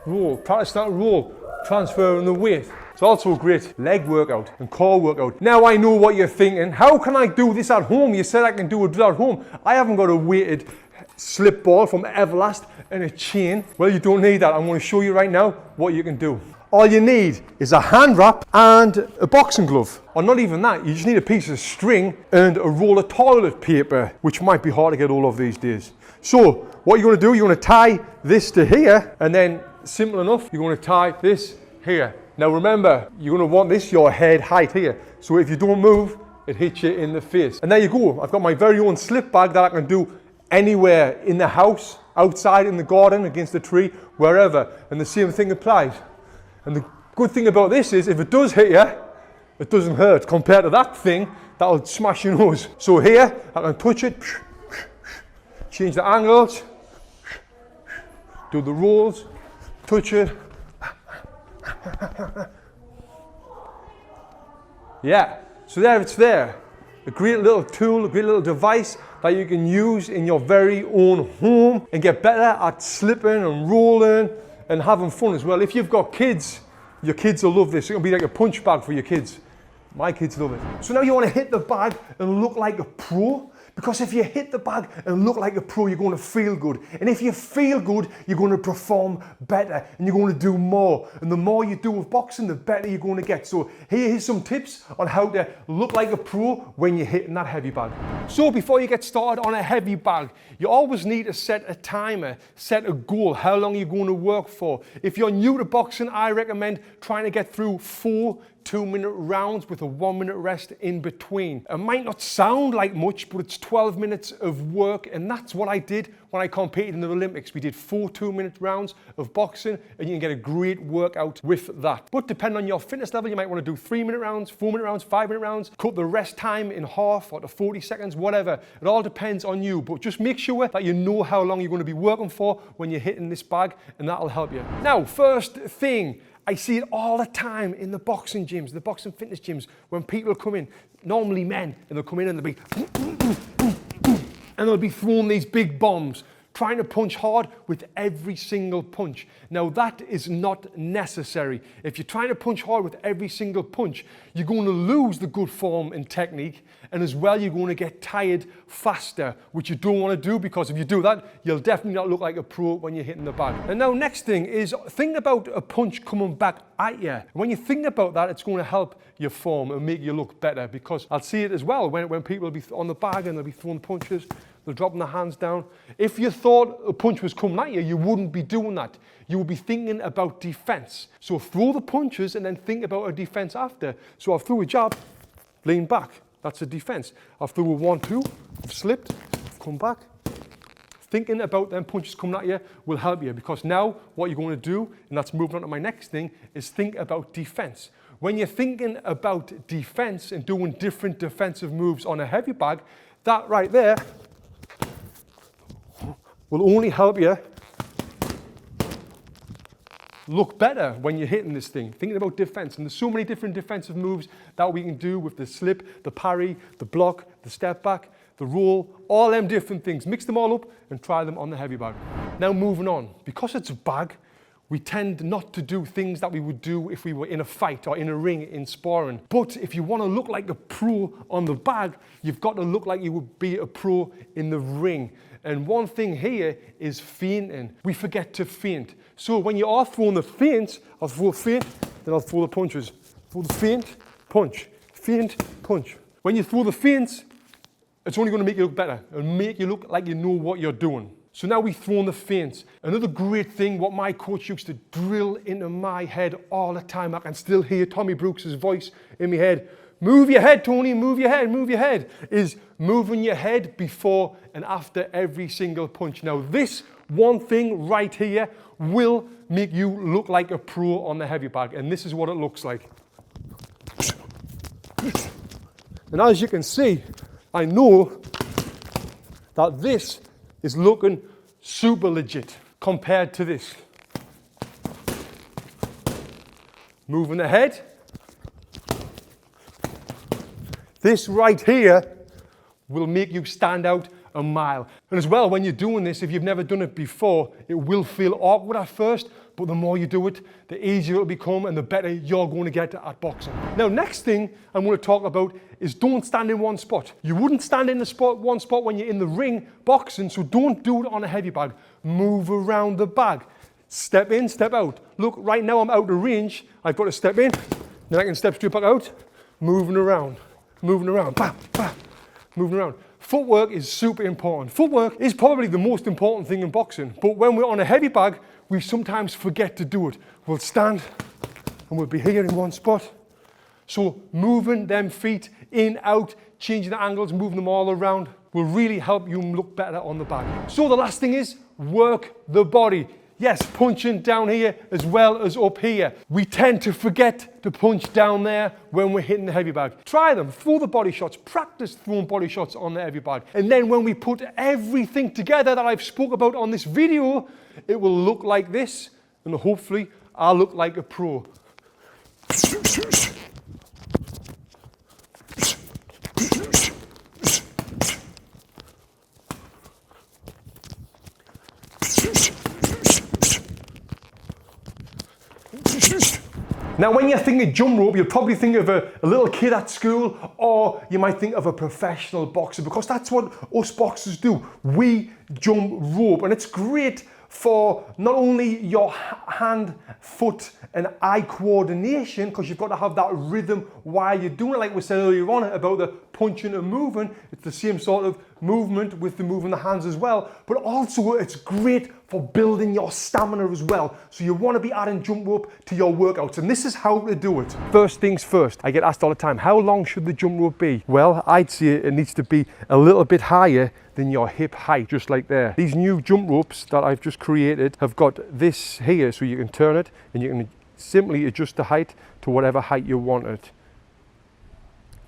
roll. Practice that roll, transferring the weight. It's also a great leg workout and core workout. Now I know what you're thinking. How can I do this at home? You said I can do a drill at home. I haven't got a weighted slip ball from Everlast and a chain. Well, you don't need that. I'm going to show you right now what you can do. All you need is a hand wrap and a boxing glove. Or not even that, you just need a piece of string and a roll of toilet paper, which might be hard to get all of these days. So, what you're going to do, you're going to tie this to here, and then, simple enough, you're going to tie this here. Now remember, you're going to want this your head height here. So if you don't move, it hits you in the face. And there you go. I've got my very own slip bag that I can do anywhere in the house, outside in the garden, against a tree, wherever. And the same thing applies. And the good thing about this is if it does hit you, it doesn't hurt compared to that thing that'll smash your nose. So here, I can touch it, change the angles, do the rolls, touch it. Yeah, so there it's there. A great little tool, a great little device that you can use in your very own home and get better at slipping and rolling and having fun as well. If you've got kids, your kids will love this. It's going to be like a punch bag for your kids. My kids love it. So now you want to hit the bag and look like a pro. Because if you hit the bag and look like a pro, you're going to feel good. And if you feel good, you're going to perform better and you're going to do more. And the more you do with boxing, the better you're going to get. So here's some tips on how to look like a pro when you're hitting that heavy bag. So before you get started on a heavy bag, you always need to set a timer, set a goal, how long you're going to work for. If you're new to boxing, I recommend trying to get through 4 2-minute rounds with a 1-minute rest in between. It might not sound like much, but it's 12 minutes of work, and that's what I did when I competed in the Olympics. We did 4 2-minute rounds of boxing, and you can get a great workout with that. But depending on your fitness level, you might want to do 3-minute rounds, 4-minute rounds, 5-minute rounds, cut the rest time in half or to 40 seconds, whatever. It all depends on you, but just make sure that you know how long you're going to be working for when you're hitting this bag, and that'll help you. Now, first thing, I see it all the time in the boxing gyms, the boxing fitness gyms, when people come in, normally men, and they'll come in and they'll be, and they'll be throwing these big bombs, trying to punch hard with every single punch. Now that is not necessary. If you're trying to punch hard with every single punch, you're going to lose the good form and technique, and as well you're going to get tired faster, which you don't want to do, because if you do that, you'll definitely not look like a pro when you're hitting the bag. And now next thing is, think about a punch coming back at you. When you think about that, it's going to help your form and make you look better, because I'll see it as well when people will be on the bag and they'll be throwing punches. They're dropping their hands down. If you thought a punch was coming at you, you wouldn't be doing that. You would be thinking about defense. So throw the punches and then think about a defense after. So I threw a jab, lean back. That's a defense. I threw a 1-2, I've slipped, I've come back. Thinking about them punches coming at you will help you, because now what you're going to do, and that's moving on to my next thing, is think about defense. When you're thinking about defense and doing different defensive moves on a heavy bag, that right there will only help you look better when you're hitting this thing. Thinking about defense, and there's so many different defensive moves that we can do with the slip, the parry, the block, the step back, the roll, all them different things. Mix them all up and try them on the heavy bag. Now moving on, because it's a bag, we tend not to do things that we would do if we were in a fight or in a ring in sparring. But if you want to look like a pro on the bag, you've got to look like you would be a pro in the ring. And one thing here is feinting. We forget to feint. So when you are throwing the feints, I'll throw a feint, then I'll throw the punches. Throw the feint, punch, feint, punch. When you throw the feints, it's only going to make you look better and make you look like you know what you're doing. So now we've thrown the feints. Another great thing, what my coach used to drill into my head all the time, I can still hear Tommy Brooks' voice in my head. Move your head, Tony, move your head, move your head. Is moving your head before and after every single punch. Now this one thing right here will make you look like a pro on the heavy bag. And this is what it looks like. And as you can see, I know that this is looking super legit compared to this. Moving the head. This right here will make you stand out a mile. And as well, when you're doing this, if you've never done it before, it will feel awkward at first, but the more you do it, the easier it'll become and the better you're going to get at boxing. Now, next thing I'm going to talk about is don't stand in one spot. You wouldn't stand in one spot when you're in the ring boxing, so don't do it on a heavy bag. Move around the bag. Step in, step out. Look, right now I'm out of range. I've got to step in, then I can step straight back out, moving around, bam, bam, moving around. Footwork is super important. Footwork is probably the most important thing in boxing, but when we're on a heavy bag, we sometimes forget to do it. We'll stand and we'll be here in one spot. So moving them feet in, out, changing the angles, moving them all around will really help you look better on the bag. So the last thing is work the body. Yes, punching down here as well as up here. We tend to forget to punch down there when we're hitting the heavy bag. Try them, throw the body shots, practice throwing body shots on the heavy bag. And then when we put everything together that I've spoke about on this video, it will look like this, and hopefully I'll look like a pro. Now, when you think of jump rope, you'll probably think of a little kid at school, or you might think of a professional boxer, because that's what us boxers do. We jump rope, and it's great for not only your hand, foot, and eye coordination, because you've got to have that rhythm while you're doing it, like we said earlier on about the punching and moving. It's the same sort of movement with the moving the hands as well, but also it's great for building your stamina as well. So you want to be adding jump rope to your workouts, and this is how to do it. First things first, I get asked all the time, how long should the jump rope be? Well, I'd say it needs to be a little bit higher than your hip height, just like there. These new jump ropes that I've just created have got this here, so you can turn it and you can simply adjust the height to whatever height you want it.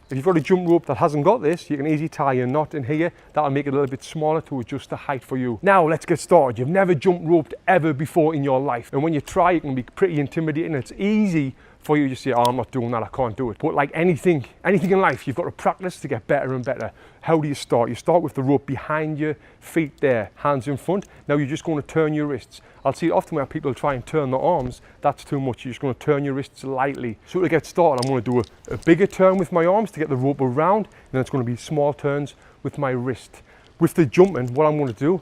If you've got a jump rope that hasn't got this, you can easily tie a knot in here. That'll make it a little bit smaller to adjust the height for you. Now let's get started. You've never jump roped ever before in your life, and when you try, it can be pretty intimidating. It's easy for you to say, oh, I'm not doing that, I can't do it. But like anything in life, you've got to practice to get better and better. How do you start? You start with the rope behind your feet there, hands in front. Now you're just going to turn your wrists. I'll see often where people try and turn their arms, that's too much. You're just going to turn your wrists lightly. So to get started, I'm going to do a bigger turn with my arms to get the rope around, and then it's going to be small turns with my wrist. With the jumping, what I'm going to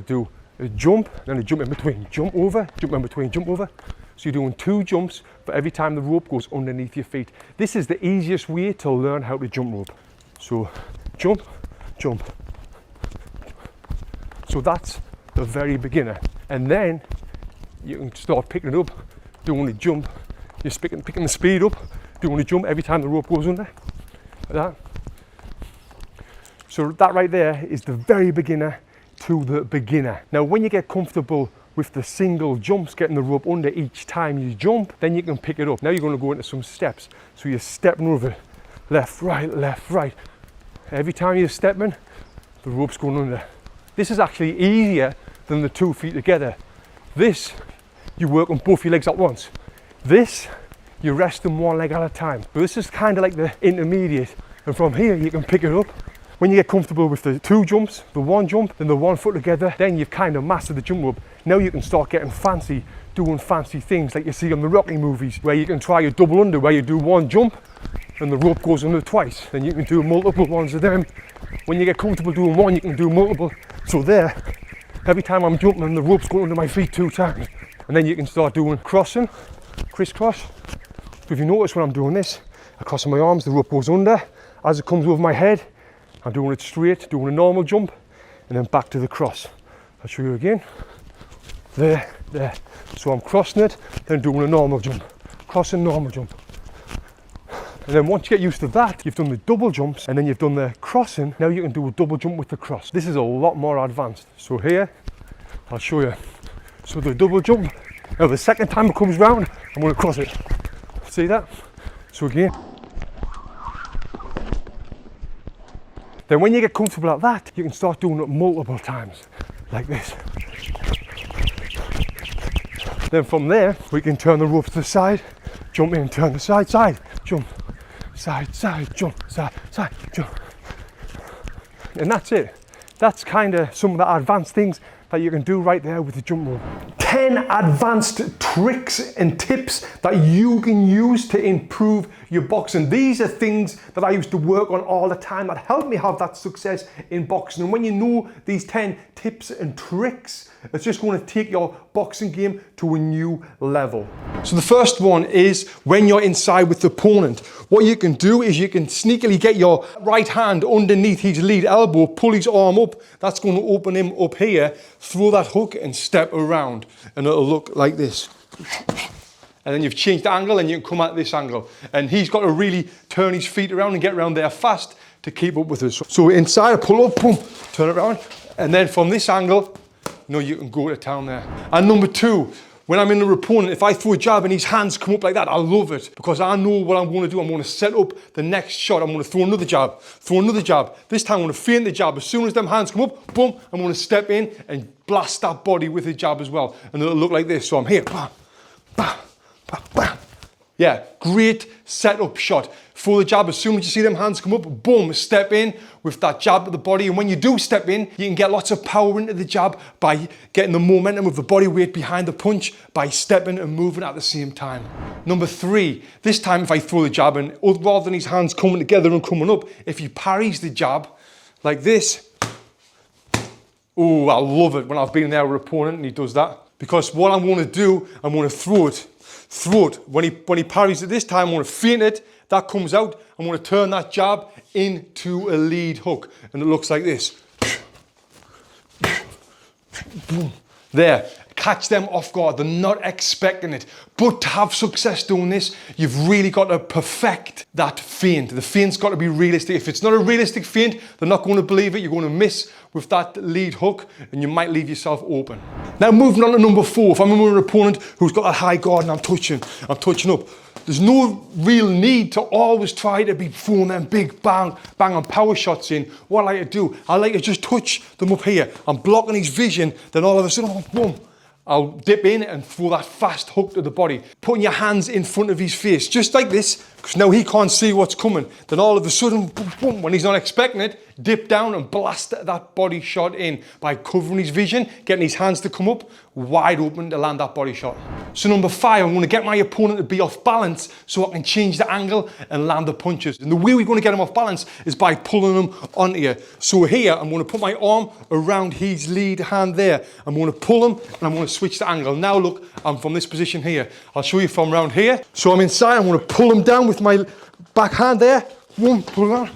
do a jump, then a jump in between, jump over, jump in between, jump over. So you're doing 2 jumps for every time the rope goes underneath your feet. This is the easiest way to learn how to jump rope. So jump, jump. So that's the very beginner. And then you can start picking it up, doing a jump. You're picking the speed up, doing a jump every time the rope goes under, like that. So that right there is the very beginner to the beginner. Now when you get comfortable with the single jumps, getting the rope under each time you jump, then you can pick it up. Now you're going to go into some steps. So you're stepping over, left, right. Every time you're stepping, the rope's going under. This is actually easier than the 2 feet together. This, you work on both your legs at once. This, you rest on one leg at a time. So this is kind of like the intermediate. And from here, you can pick it up. When you get comfortable with the 2 jumps, the 1 jump, then the 1 foot together, then you've kind of mastered the jump rope. Now you can start getting fancy, doing fancy things like you see on the Rocky movies, where you can try a double under, where you do 1 jump and the rope goes under twice. Then you can do multiple ones of them. When you get comfortable doing 1, you can do multiple. So there, every time I'm jumping, the rope's going under my feet 2 times. And then you can start doing crossing, crisscross. So if you notice when I'm doing this, I cross my arms, the rope goes under. As it comes over my head, I'm doing it straight, doing a normal jump, and then back to the cross. I'll show you again. There. So I'm crossing it, then doing a normal jump. Crossing, normal jump. And then once you get used to that, you've done the double jumps, and then you've done the crossing. Now you can do a double jump with the cross. This is a lot more advanced. So here, I'll show you. So the double jump, now the second time it comes round, I'm going to cross it. See that? So again. Then when you get comfortable at that, you can start doing it multiple times, like this. Then from there, we can turn the rope to the side, jump in, turn the side, jump, side, jump, side, jump. And that's it. that's kind of some of the advanced things that you can do right there with the jump rope. 10 advanced tricks and tips that you can use to improve your boxing. These are things that I used to work on all the time that helped me have that success in boxing. And when you know these 10 tips and tricks, it's just going to take your boxing game to a new level. So the first one is when you're inside with the opponent. What you can do is you can sneakily get your right hand underneath his lead elbow, pull his arm up. That's going to open him up here, throw that hook and step around. And it'll look like this. And then you've changed the angle and you can come at this angle. And he's got to really turn his feet around and get around there fast to keep up with us. So inside, pull up, boom, turn it around. And then from this angle, you can go to town there. And number 2, when I'm in the opponent, if I throw a jab and his hands come up like that, I love it because I know what I'm going to do. I'm going to set up the next shot. I'm going to throw another jab, This time I'm going to feint the jab. As soon as them hands come up, boom, I'm going to step in and blast that body with the jab as well. And it'll look like this. So I'm here, bam, bam, bam, bam. Yeah, great setup shot. For the jab, as soon as you see them hands come up, boom, step in with that jab to the body. And when you do step in, you can get lots of power into the jab by getting the momentum of the body weight behind the punch by stepping and moving at the same time. Number 3, this time if I throw the jab in, rather than his hands coming together and coming up, if he parries the jab like this, oh, I love it when I've been there with an opponent and he does that. Because what I'm going to do, I'm going to throw it. When he parries it this time, I'm going to feint it. That comes out. I'm going to turn that jab into a lead hook. And it looks like this. Boom. There. Catch them off guard. They're not expecting it. But to have success doing this, you've really got to perfect that feint. The feint's got to be realistic. If it's not a realistic feint, they're not going to believe it. You're going to miss with that lead hook and you might leave yourself open. Now moving on to number 4. If I'm with an opponent who's got that high guard and I'm touching up, there's no real need to always try to be throwing them big bang and power shots in. What I like to do, I like to just touch them up here. I'm blocking his vision, then all of a sudden, boom, I'll dip in and throw that fast hook to the body. Putting your hands in front of his face, just like this, because now he can't see what's coming. Then all of a sudden, boom, boom, when he's not expecting it, dip down and blast that body shot in by covering his vision, getting his hands to come up, wide open to land that body shot. So number 5, I'm going to get my opponent to be off balance so I can change the angle and land the punches. And the way we're going to get him off balance is by pulling him onto you. So here, I'm going to put my arm around his lead hand there. I'm going to pull him and I'm going to switch the angle. Now look, I'm from this position here. I'll show you from around here. So I'm inside, I'm going to pull him down with my back hand there. Boom, pull him down.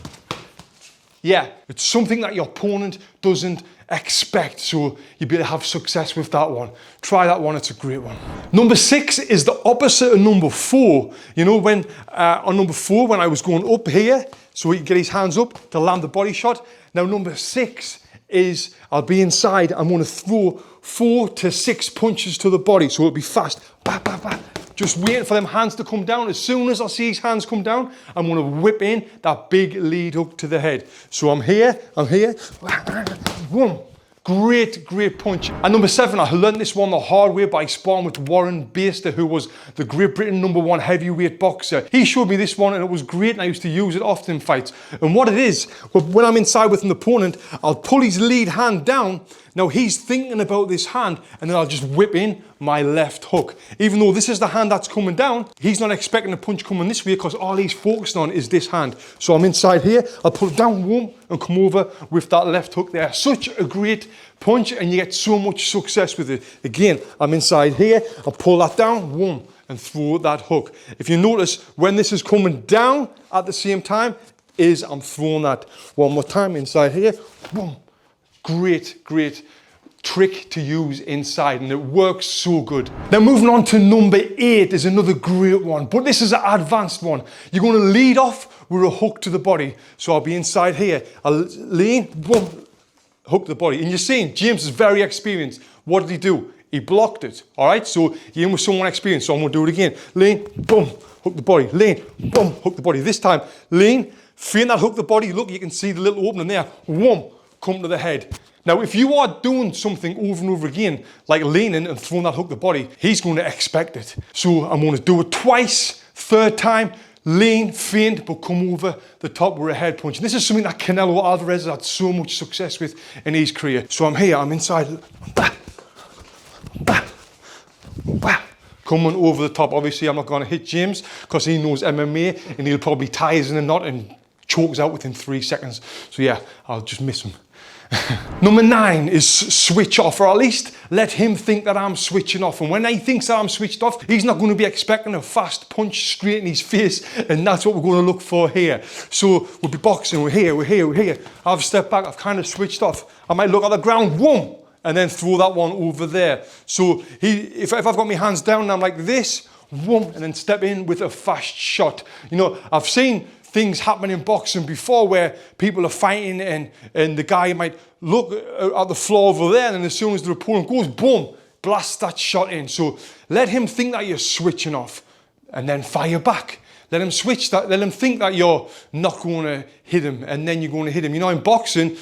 Yeah, it's something that your opponent doesn't expect, so you'll be able to have success with that one. Try that one, it's a great one. Number 6 is the opposite of number 4. You know, when on number 4, when I was going up here, so he can get his hands up to land the body shot. Now number 6 is, I'll be inside, I'm going to throw 4 to 6 punches to the body, so it'll be fast. Bah, bah, bah. Just waiting for them hands to come down. As soon as I see his hands come down, I'm going to whip in that big lead hook to the head. So I'm here, boom. Great punch. And number 7, I learned this one the hard way by sparring with Warren Baster, who was the Great Britain #1 heavyweight boxer. He showed me this one and it was great and I used to use it often in fights. And what it is, when I'm inside with an opponent, I'll pull his lead hand down. Now he's thinking about this hand and then I'll just whip in my left hook. Even though this is the hand that's coming down, he's not expecting a punch coming this way because all he's focused on is this hand. So I'm inside here, I'll pull it down, boom, and come over with that left hook there. Such a great punch and you get so much success with it. Again, I'm inside here, I'll pull that down, boom, and throw that hook. If you notice, when this is coming down at the same time, I'm throwing that one more time inside here, boom. Great trick to use inside and it works so good. Now moving on to number 8 is another great one, but this is an advanced one. You're going to lead off with a hook to the body. So I'll be inside here, I'll lean, boom, hook to the body. And you're seeing James is very experienced. What did he do? He blocked it, all right? So you're in with someone experienced, so I'm going to do it again. Lean, boom, hook the body, lean, boom, hook the body. This time, lean, feint that hook the body. Look, you can see the little opening there, boom, come to the head. Now, if you are doing something over and over again, like leaning and throwing that hook to the body, he's going to expect it. So I'm going to do it twice, third time, lean, feint, but come over the top with a head punch. And this is something that Canelo Alvarez has had so much success with in his career. So I'm here, I'm inside. Coming over the top. Obviously, I'm not going to hit James because he knows MMA and he'll probably tie us in a knot and chokes out within 3 seconds. So yeah, I'll just miss him. Number 9 is switch off, or at least let him think that I'm switching off. And when he thinks that I'm switched off, he's not going to be expecting a fast punch straight in his face, and that's what we're going to look for here. So we'll be boxing, we're here. I've stepped back, I've kind of switched off. I might look at the ground, whoom, and then throw that one over there. So if I've got my hands down and I'm like this, whoom, and then step in with a fast shot. You know, I've seen things happen in boxing before where people are fighting and the guy might look at the floor over there, and then as soon as the opponent goes, boom, blast that shot in. So let him think that you're switching off and then fire back. Let him switch that, let him think that you're not going to hit him and then you're going to hit him. You know, in boxing,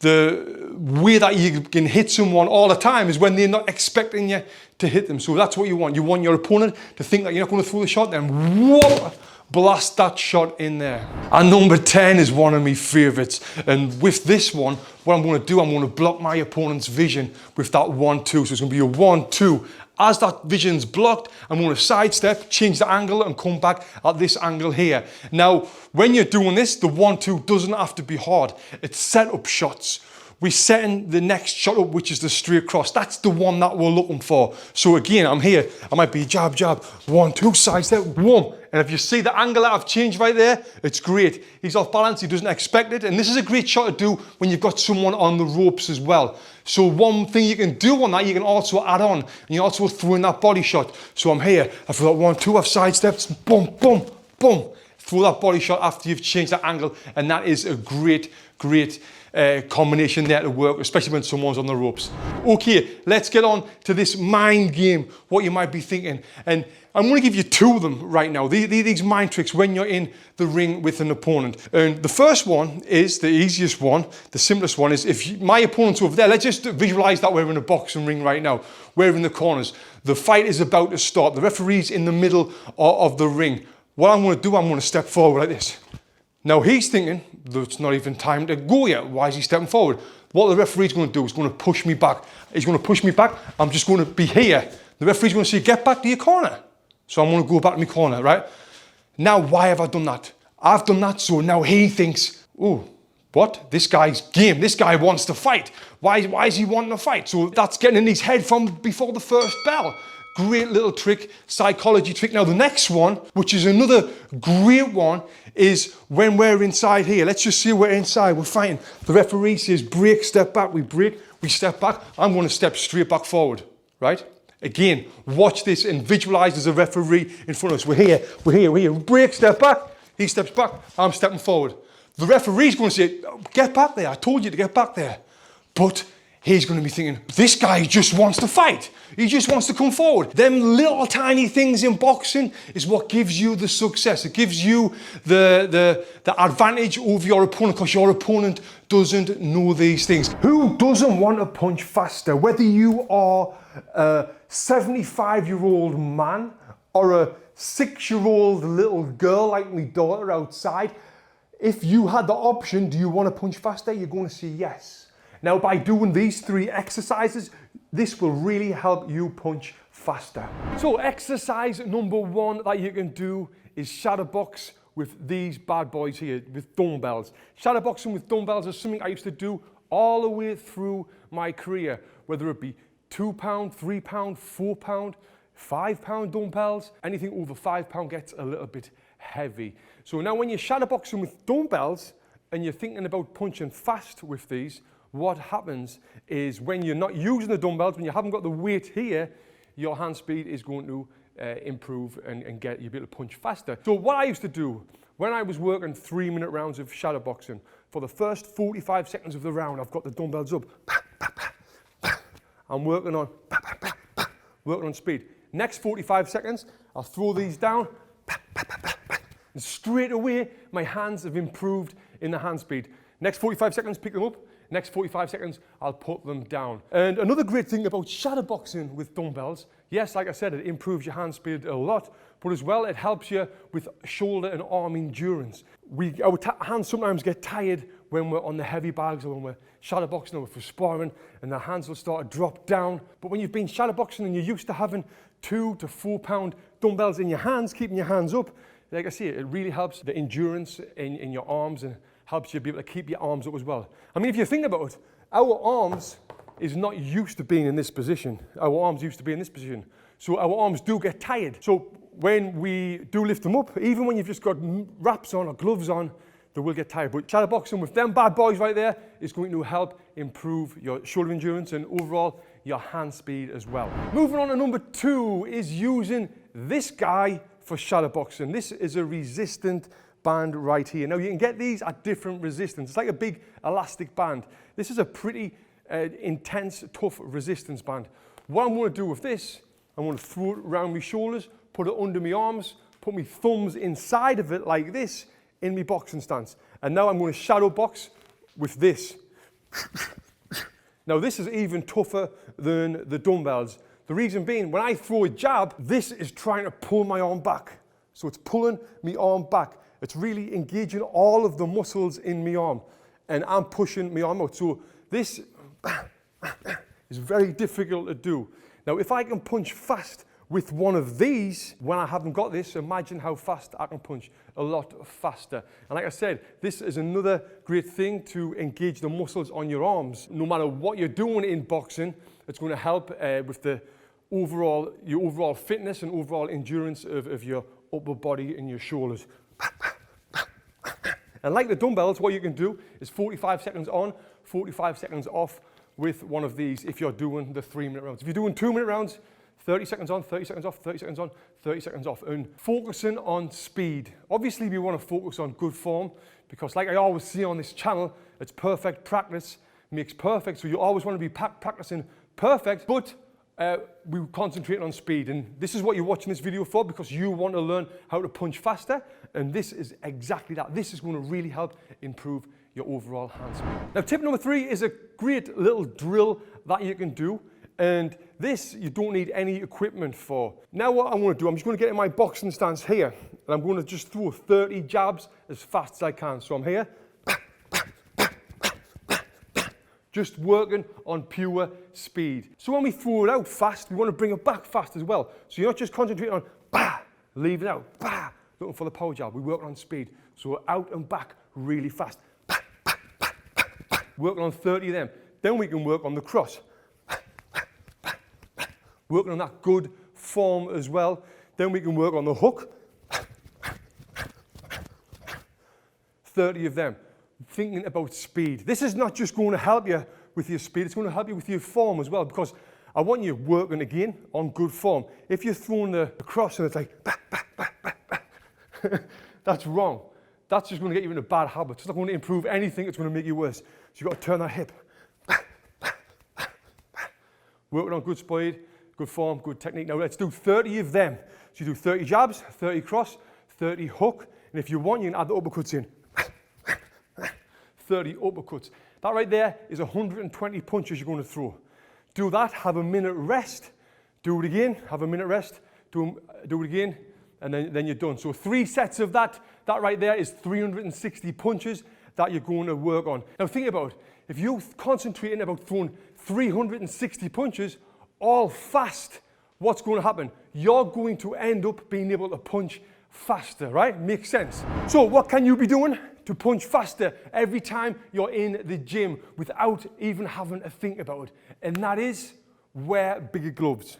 the way that you can hit someone all the time is when they're not expecting you to hit them. So that's what you want. You want your opponent to think that you're not going to throw the shot, then whoa, blast that shot in there. And number 10 is one of my favorites. And with this one, what I'm going to do, I'm going to block my opponent's vision with that 1-2. So it's going to be a 1-2. As that vision's blocked, I'm going to sidestep, change the angle, and come back at this angle here. Now, when you're doing this, the 1-2 doesn't have to be hard. It's set-up shots. We're setting the next shot up, which is the straight cross. That's the one that we're looking for. So again, I'm here. I might be jab, 1-2, sidestep, one. And if you see the angle that I've changed right there, it's great. He's off balance, he doesn't expect it. And this is a great shot to do when you've got someone on the ropes as well. So one thing you can do on that, you can also add on, and you also throw in that body shot. So I'm here, I throw that 1-2, I've sidestepped, boom, boom, boom. Throw that body shot after you've changed that angle, and that is a great combination there to work, especially when someone's on the ropes. Okay, let's get on to this mind game, what you might be thinking. And I'm going to give you 2 of them right now. These mind tricks when you're in the ring with an opponent. And the first one is the easiest one, the simplest one is if my opponent's over there, let's just visualize that we're in a boxing ring right now. We're in the corners. The fight is about to start. The referee's in the middle of the ring. What I'm going to do, I'm going to step forward like this. Now he's thinking, it's not even time to go yet. Why is he stepping forward? What the referee's going to do is going to push me back. He's going to push me back. I'm just going to be here. The referee's going to say, get back to your corner. So I'm going to go back to my corner, right? Now, why have I done that? I've done that so now he thinks, oh, what? This guy's game. This guy wants to fight. Why is he wanting to fight? So that's getting in his head from before the first bell. Great little trick, psychology trick. Now the next one, which is another great one, is when we're inside here. Let's just say we're inside, we're fighting. The referee says break, step back, we break, we step back. I'm going to step straight back forward, right? Again, watch this and visualize there's a referee in front of us. We're here, break, step back. He steps back, I'm stepping forward. The referee's going to say, get back there, I told you to get back there. But he's going to be thinking, this guy just wants to fight. He just wants to come forward. Them little tiny things in boxing is what gives you the success. It gives you the advantage over your opponent because your opponent doesn't know these things. Who doesn't want to punch faster? Whether you are a 75-year-old man or a 6-year-old little girl like my daughter outside, if you had the option, do you want to punch faster? You're going to say yes. Now, by doing these 3 exercises, this will really help you punch faster. So exercise number 1 that you can do is shadow box with these bad boys here, with dumbbells. Shadow boxing with dumbbells is something I used to do all the way through my career, whether it be 2 pound, 3 pound, 4 pound, 5 pound dumbbells. Anything over 5 pound gets a little bit heavy. So now when you're shadow boxing with dumbbells and you're thinking about punching fast with these, what happens is when you're not using the dumbbells, when you haven't got the weight here, your hand speed is going to improve and get you able to punch faster. So what I used to do when I was working 3-minute rounds of shadow boxing, for the first 45 seconds of the round, I've got the dumbbells up. I'm working on speed. Next 45 seconds, I'll throw these down. And straight away, my hands have improved in the hand speed. Next 45 seconds, pick them up. Next 45 seconds, I'll put them down. And another great thing about shadowboxing with dumbbells, yes, like I said, it improves your hand speed a lot, but as well, it helps you with shoulder and arm endurance. Our hands sometimes get tired when we're on the heavy bags or when we're shadowboxing or for sparring, and the hands will start to drop down. But when you've been shadowboxing and you're used to having 2 to 4 pound dumbbells in your hands, keeping your hands up, like I say, it really helps the endurance in your arms and helps you be able to keep your arms up as well. I mean, if you think about it, our arms is not used to being in this position. Our arms used to be in this position. So our arms do get tired. So when we do lift them up, even when you've just got wraps on or gloves on, they will get tired. But shadowboxing with them bad boys right there is going to help improve your shoulder endurance and overall your hand speed as well. Moving on to number 2 is using this guy for shadowboxing. This is a resistant band right here. Now you can get these at different resistance. It's like a big elastic band. This is a pretty intense, tough resistance band. What I'm going to do with this, I'm going to throw it around my shoulders, put it under my arms, put my thumbs inside of it like this in my boxing stance. And now I'm going to shadow box with this. Now this is even tougher than the dumbbells. The reason being, when I throw a jab, this is trying to pull my arm back. So it's pulling my arm back. It's really engaging all of the muscles in my arm. And I'm pushing my arm out. So this is very difficult to do. Now, if I can punch fast with one of these, when I haven't got this, imagine how fast I can punch a lot faster. And like I said, this is another great thing to engage the muscles on your arms. No matter what you're doing in boxing, it's going to help with your overall fitness and overall endurance of your upper body and your shoulders. And like the dumbbells, what you can do is 45 seconds on, 45 seconds off with one of these if you're doing the 3-minute rounds. If you're doing 2-minute rounds, 30 seconds on, 30 seconds off, 30 seconds on, 30 seconds off, and focusing on speed. Obviously, we want to focus on good form because like I always see on this channel, it's perfect practice makes perfect. So you always want to be practicing perfect, but we concentrate on speed. And this is what you're watching this video for, because you want to learn how to punch faster. And this is exactly that. This is going to really help improve your overall hand speed. Now, tip number 3 is a great little drill that you can do. And this, you don't need any equipment for. Now what I'm going to do, I'm just going to get in my boxing stance here. And I'm going to just throw 30 jabs as fast as I can. So I'm here. Just working on pure speed. So when we throw it out fast, we want to bring it back fast as well. So you're not just concentrating on bah, leave it out, bah, looking for the power jab. We work on speed. So we're out and back really fast. Bah, bah, bah, bah, bah. Working on 30 of them. Then we can work on the cross. Working on that good form as well. Then we can work on the hook. 30 of them. Thinking about speed. This is not just going to help you with your speed, it's going to help you with your form as well, because I want you working again on good form. If you're throwing the cross and it's like, bah, bah, bah, bah, bah, that's wrong. That's just going to get you in a bad habit. It's not going to improve anything, it's going to make you worse. So you've got to turn that hip. Working on good speed, good form, good technique. Now let's do 30 of them. So you do 30 jabs, 30 cross, 30 hook, and if you want, you can add the uppercuts in. 30 uppercuts. That right there is 120 punches you're going to throw. Do that, have a minute rest, do it again, have a minute rest, do it again, and then you're done. So 3 sets of that. That right there is 360 punches that you're going to work on. Now think about it. If you're concentrating about throwing 360 punches all fast, what's going to happen? You're going to end up being able to punch faster, right? Makes sense. So what can you be doing to punch faster every time you're in the gym without even having to think about it? And that is wear bigger gloves.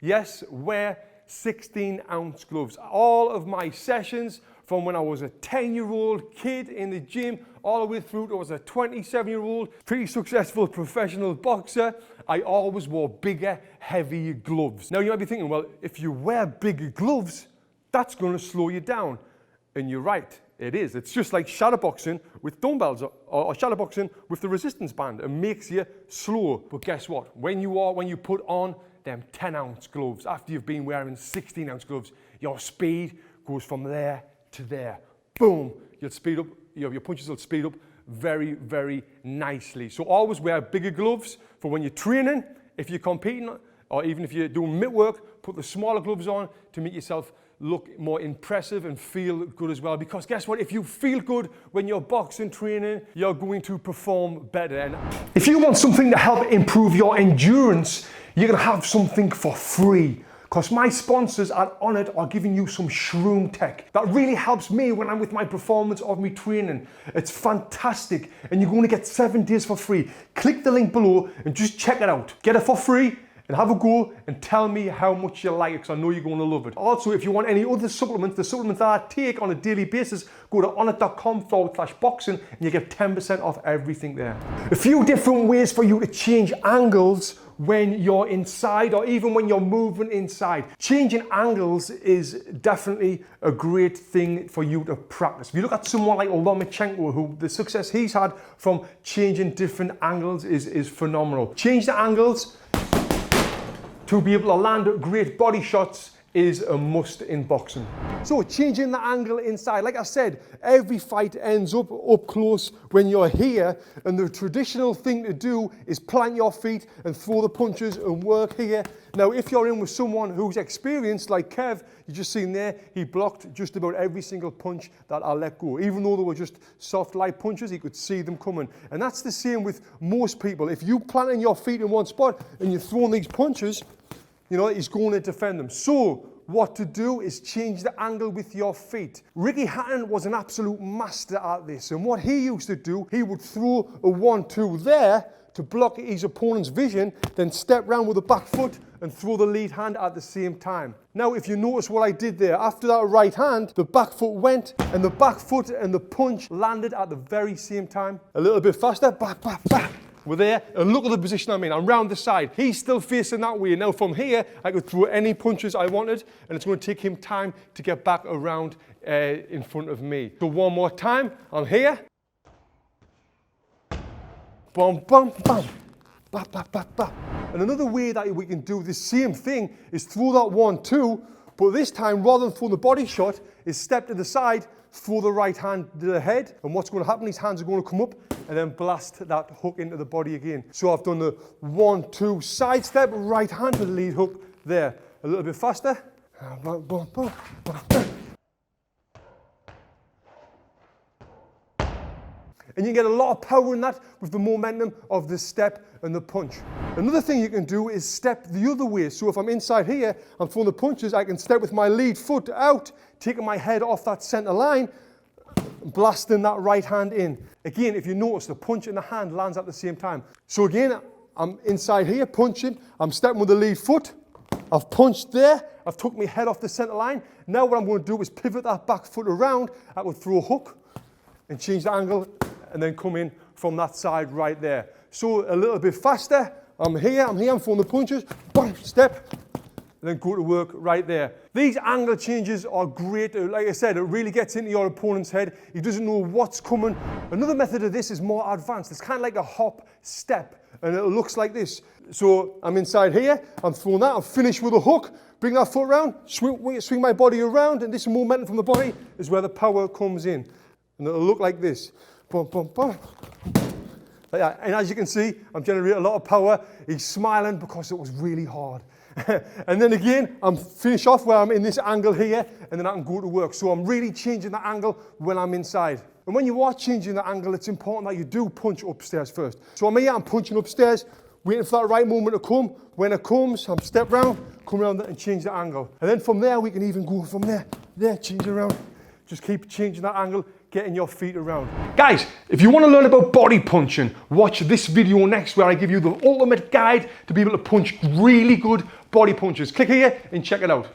Yes, wear 16-ounce gloves. All of my sessions from when I was a 10-year-old kid in the gym all the way through to I was a 27-year-old, pretty successful professional boxer, I always wore bigger, heavier gloves. Now you might be thinking, well, if you wear bigger gloves, that's going to slow you down. And you're right, it is. It's just like shadowboxing with dumbbells or shadowboxing with the resistance band. It makes you slow. But guess what? When you put on them 10-ounce gloves, after you've been wearing 16-ounce gloves, your speed goes from there to there. Boom! You'll speed up, your punches will speed up very, very nicely. So always wear bigger gloves for when you're training, if you're competing, or even if you're doing mitt work, put the smaller gloves on to make yourself look more impressive and feel good as well. Because guess what? If you feel good when you're boxing training, you're going to perform better. And if you want something to help improve your endurance, you're gonna have something for free. Because my sponsors at Onnit are giving you some shroom tech that really helps me when I'm with my performance of me training. It's fantastic, and you're going to get 7 days for free. Click the link below and just check it out. Get it for free and have a go and tell me how much you like it, because I know you're going to love it. Also, if you want any other supplements, the supplements that I take on a daily basis, go to onnit.com/boxing and you get 10% off everything there. A few different ways for you to change angles when you're inside or even when you're moving inside. Changing angles is definitely a great thing for you to practice. If you look at someone like Lomachenko, who the success he's had from changing different angles is phenomenal. Change the angles to be able to land great body shots is a must in boxing. So changing the angle inside, like I said, every fight ends up close when you're here, and the traditional thing to do is plant your feet and throw the punches and work here. Now, if you're in with someone who's experienced, like Kev, you just seen there, he blocked just about every single punch that I let go. Even though they were just soft, light punches, he could see them coming. And that's the same with most people. If you planting your feet in one spot and you're throwing these punches, you know, he's going to defend them. So what to do is change the angle with your feet. Ricky Hatton was an absolute master at this. And what he used to do, he would throw a 1-2 there to block his opponent's vision, then step round with the back foot and throw the lead hand at the same time. Now, if you notice what I did there, after that right hand, the back foot went and the back foot and the punch landed at the very same time. A little bit faster, back, back, back. We're there, and look at the position I'm in. I'm round the side. He's still facing that way. Now from here, I could throw any punches I wanted, and it's going to take him time to get back around in front of me. So one more time, I'm here. Bum, bum, bum. Ba, ba, ba, ba. And another way that we can do the same thing is throw that 1-2, but this time, rather than throw the body shot, is step to the side, throw the right hand to the head, and what's going to happen, his hands are going to come up and then blast that hook into the body again. So I've done the 1-2 side step, right hand to the lead hook there. A little bit faster. And you get a lot of power in that with the momentum of the step and the punch. Another thing you can do is step the other way. So if I'm inside here, I'm throwing the punches, I can step with my lead foot out, taking my head off that center line, blasting that right hand in. Again, if you notice, the punch and the hand lands at the same time. So again, I'm inside here punching, I'm stepping with the lead foot, I've punched there, I've took my head off the center line. Now what I'm going to do is pivot that back foot around, I will throw a hook and change the angle and then come in from that side right there. So a little bit faster, I'm here, I'm throwing the punches, bam, step, and then go to work right there. These angle changes are great. Like I said, it really gets into your opponent's head. He doesn't know what's coming. Another method of this is more advanced. It's kind of like a hop step, and it looks like this. So I'm inside here, I'm throwing that, I'm finished with a hook, bring that foot around, swing my body around, and this momentum from the body is where the power comes in. And it'll look like this. Bum, bum, bum. Like that. And as you can see, I'm generating a lot of power. He's smiling because it was really hard. And then again, I'm finished off where I'm in this angle here, and then I can go to work. So I'm really changing the angle when I'm inside. And when you are changing the angle, it's important that you do punch upstairs first. So I'm here, I'm punching upstairs, waiting for that right moment to come. When it comes, I'm step round, come around and change the angle. And then from there, we can even go from there, change it around. Just keep changing that angle, getting your feet around. Guys, if you want to learn about body punching, watch this video next where I give you the ultimate guide to be able to punch really good body punches. Click here and check it out.